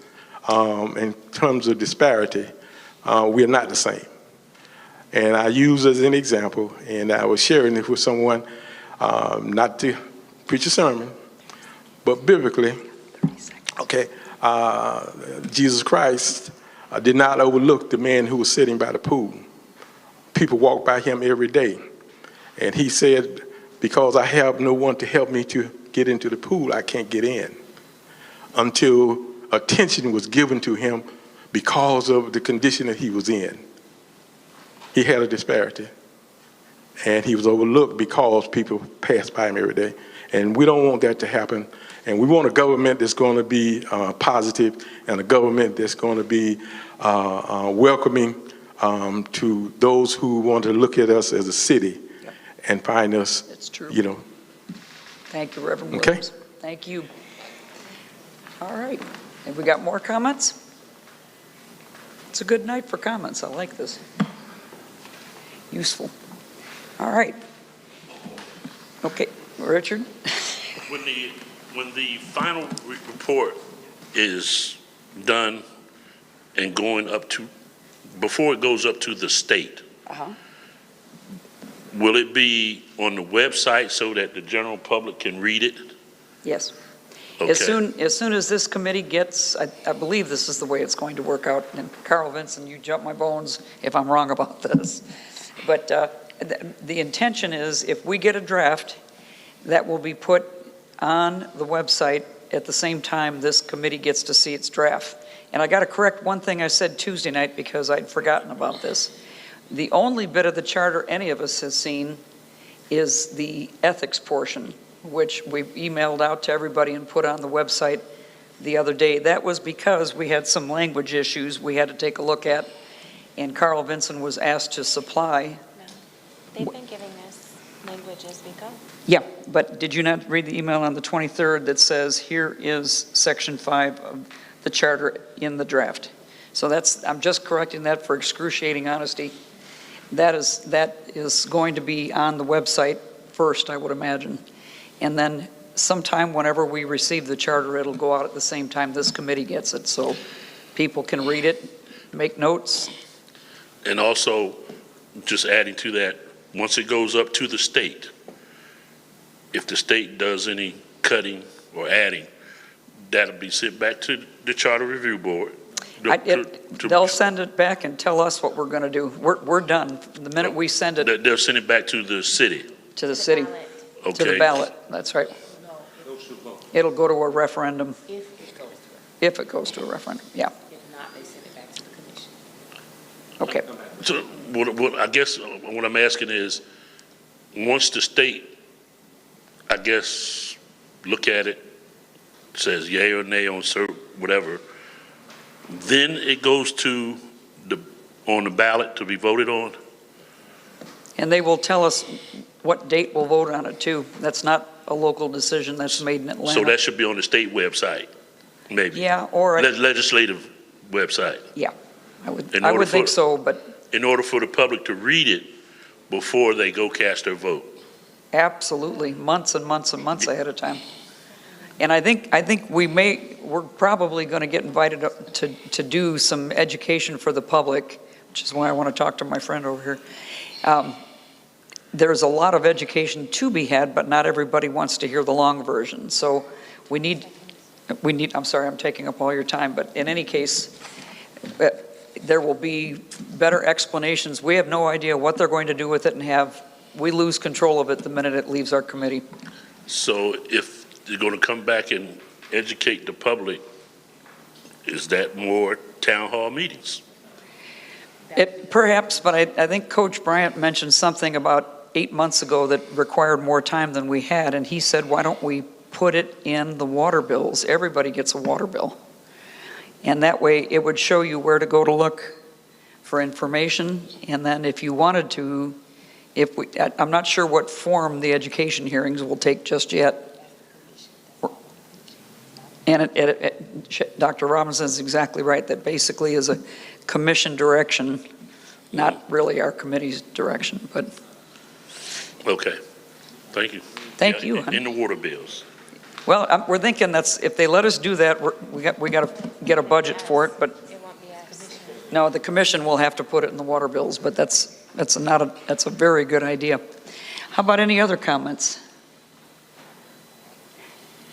in terms of disparity, we are not the same. And I use as an example, and I was sharing it with someone, not to preach a sermon, but biblically, okay, Jesus Christ did not overlook the man who was sitting by the pool. People walk by him every day. And he said, because I have no one to help me to get into the pool, I can't get in. Until attention was given to him because of the condition that he was in. He had a disparity. And he was overlooked because people passed by him every day. And we don't want that to happen. And we want a government that's going to be positive, and a government that's going to be welcoming to those who want to look at us as a city and find us, That's true. you know. Thank you, Reverend Williams. Okay. Thank you. All right, have we got more comments? It's a good night for comments, I like this. Useful. All right. Okay, Richard? When the final report is done and going up to, before it goes up to the state, will it be on the website so that the general public can read it? Yes. Okay. As soon as this committee gets, I believe this is the way it's going to work out, and Carl Vinson, you jump my bones if I'm wrong about this. But the intention is if we get a draft, that will be put on the website at the same time this committee gets to see its draft. And I got to correct one thing I said Tuesday night because I'd forgotten about this. The only bit of the charter any of us has seen is the ethics portion, which we emailed out to everybody and put on the website the other day. That was because we had some language issues we had to take a look at, and Carl Vinson was asked to supply. They've been giving us language as we go. Yeah, but did you not read the email on the 23rd that says, here is section 5 of the charter in the draft? So I'm just correcting that for excruciating honesty. That is going to be on the website first, I would imagine. And then sometime whenever we receive the charter, it'll go out at the same time this committee gets it, so people can read it, make notes. And also, just adding to that, once it goes up to the state, if the state does any cutting or adding, that'll be sent back to the Charter Review Board. They'll send it back and tell us what we're going to do. We're done. The minute we send it They'll send it back to the city. to the city, to the Okay. ballot, that's right. It'll go to a referendum, if it goes to a referendum, yeah. If not, they send it back to the commission. Okay. So what I guess what I'm asking is, once the state, I guess, look at it, says yay or nay on whatever, then it goes to on the ballot to be voted on? And they will tell us what date we'll vote on it too. That's not a local decision, that's made in Atlanta. So that should be on the state website, maybe? Yeah, or, Legislative website. yeah, I would think so, but In order for the public to read it before they go cast their vote. absolutely, months and months and months ahead of time. And I think we're probably going to get invited up to do some education for the public, which is why I want to talk to my friend over here. There's a lot of education to be had, but not everybody wants to hear the long version. So we need, I'm sorry, I'm taking up all your time, but in any case, there will be better explanations. We have no idea what they're going to do with it, and we lose control of it the minute it leaves our committee. So if you're going to come back and educate the public, is that more town hall meetings? Perhaps, but I think Coach Bryant mentioned something about 8 months ago that required more time than we had, and he said, why don't we put it in the water bills? Everybody gets a water bill. And that way, it would show you where to go to look for information, and then if you wanted to, I'm not sure what form the education hearings will take just yet. And Dr. Robinson is exactly right, that basically is a commission direction, not really our committee's direction, but. Okay, thank you. Thank you. In the water bills. Well, we're thinking if they let us do that, we got to get a budget for it, but. It won't be us. No, the commission will have to put it in the water bills, but that's a very good idea. How about any other comments?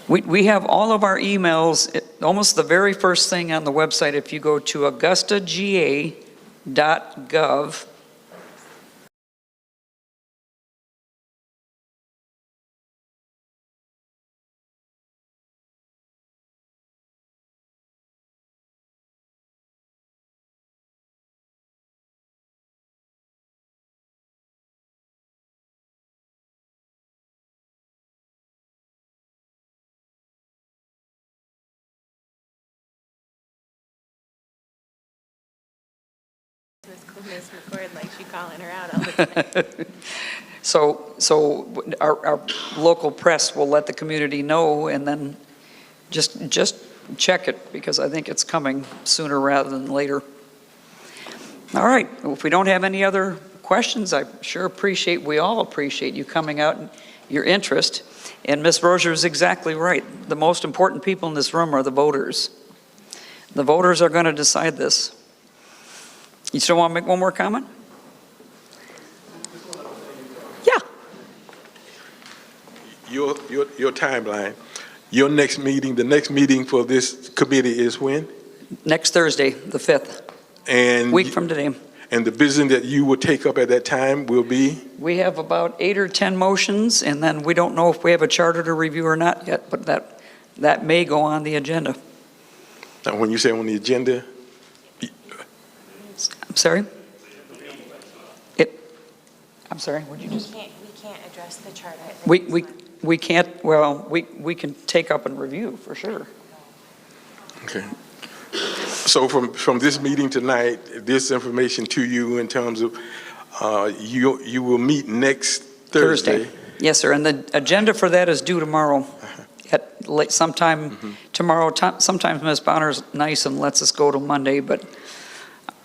We have all of our emails, almost the very first thing on the website. If you go to augustaga.gov, Ms. McCord, like she calling her out all the time. So our local press will let the community know, and then just check it, because I think it's coming sooner rather than later. All right, if we don't have any other questions, we all appreciate you coming out and your interest. And Ms. Rozier is exactly right. The most important people in this room are the voters. The voters are going to decide this. You still want to make one more comment? Yeah. Your timeline, your next meeting, the next meeting for this committee is when? Next Thursday, the 5th. And Week from today. And the business that you will take up at that time will be? We have about 8 or 10 motions, and then we don't know if we have a charter to review or not yet, but that may go on the agenda. Now, when you say on the agenda, I'm sorry? I'm sorry, what did you just? We can't address the charter. We can't, well, we can take up and review, for sure. okay. So from this meeting tonight, this information to you in terms of, you will meet next Thursday. Yes, sir, and the agenda for that is due tomorrow, at sometime tomorrow. Sometimes Ms. Bonner's nice and lets us go to Monday, but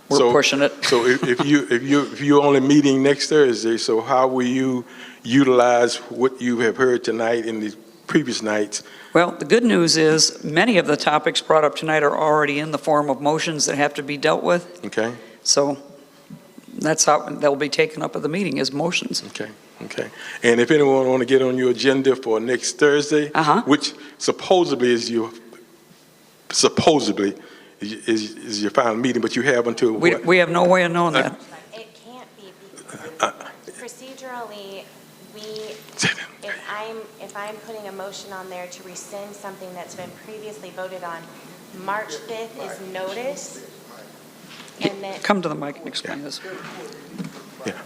we're pushing it. So if you're only meeting next Thursday, so how will you utilize what you have heard tonight in the previous nights? Well, the good news is many of the topics brought up tonight are already in the form of motions that have to be dealt with. Okay. So that's how they'll be taken up at the meeting, as motions. Okay. Okay. And if anyone want to get on your agenda for next Thursday, which supposedly is your final meeting, but you have until what? We have no way of knowing that. It can't be procedurally, if I'm putting a motion on there to rescind something that's been previously voted on, March 5th is notice, and then... Come to the mic and explain this. Yeah.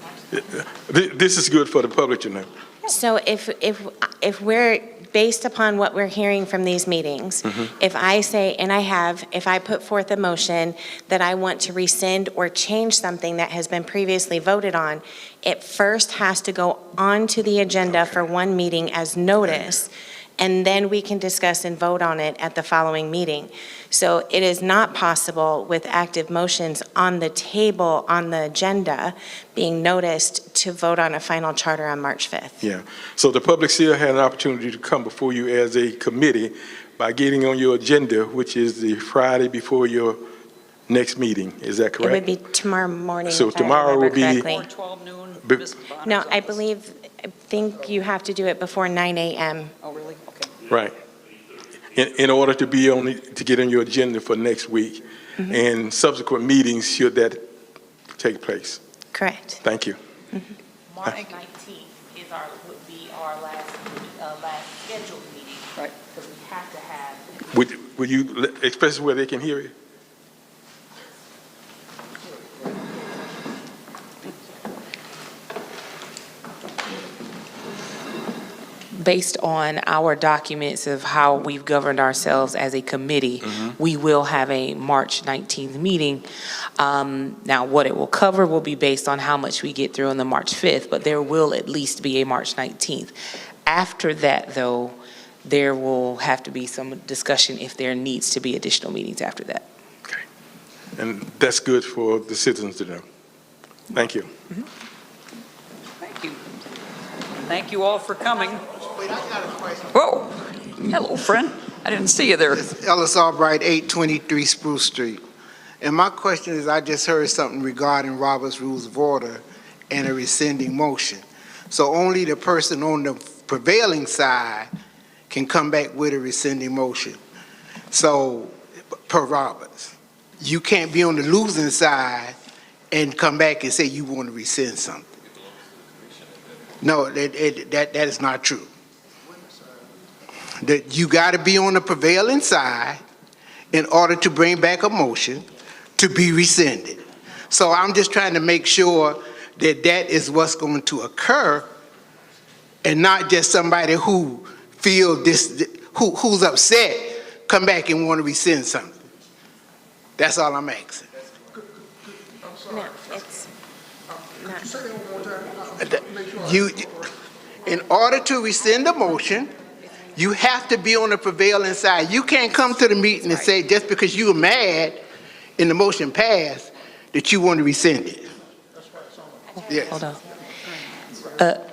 This is good for the public to know. So if we're, based upon what we're hearing from these meetings, if I say, if I put forth a motion that I want to rescind or change something that has been previously voted on, it first has to go onto the agenda for one meeting as notice, and then we can discuss and vote on it at the following meeting. So it is not possible with active motions on the table, on the agenda, being noticed to vote on a final charter on March 5th. Yeah. So the public still had an opportunity to come before you as a committee by getting on your agenda, which is the Friday before your next meeting. Is that correct? It would be tomorrow morning. So if tomorrow will be... Or 12 noon. No, I think you have to do it before 9 a.m. Oh, really? Okay. Right. In order to be to get on your agenda for next week and subsequent meetings should that take place. Correct. Thank you. March 19th would be our last scheduled meeting. Right. Because we have to have. Would you express where they can hear it? Based on our documents of how we've governed ourselves as a committee, we will have a March 19th meeting. Now, what it will cover will be based on how much we get through on the March 5th, but there will at least be a March 19th. After that, though, there will have to be some discussion if there needs to be additional meetings after that. Okay. And that's good for the citizens to know. Thank you. Thank you. Thank you all for coming. Whoa, hello, friend. I didn't see you there. It's Ellis Albright, 823 Spruce Street. And my question is, I just heard something regarding Robert's Rules of Order and a rescinding motion. So only the person on the prevailing side can come back with a rescinding motion. So, per Roberts, you can't be on the losing side and come back and say you want to rescind something. No, that is not true. That you got to be on the prevailing side in order to bring back a motion to be rescinded. So I'm just trying to make sure that that is what's going to occur, and not just somebody who who's upset come back and want to rescind something. That's all I'm asking. No, it's not. In order to rescind a motion, you have to be on the prevailing side. You can't come to the meeting and say just because you were mad and the motion passed that you want to rescind it. Yes. Hold on.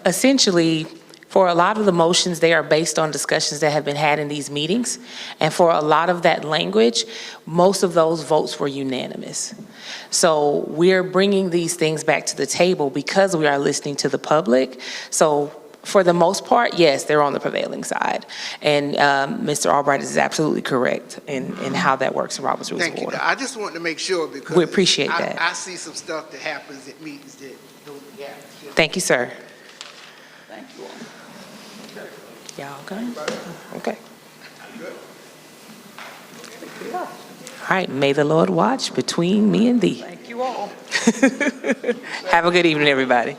Essentially, for a lot of the motions, they are based on discussions that have been had in these meetings. And for a lot of that language, most of those votes were unanimous. So we're bringing these things back to the table because we are listening to the public. So For the most part, yes, they're on the prevailing side. And Mr. Albright is absolutely correct in how that works in Robert's Rules of Thank you. Order. I just wanted to make sure because We appreciate that. I see some stuff that happens at meetings that those gaps. Thank you, sir. Thank you all. Y'all okay? Okay. All right, may the Lord watch between me and thee. Thank you all. Have a good evening, everybody.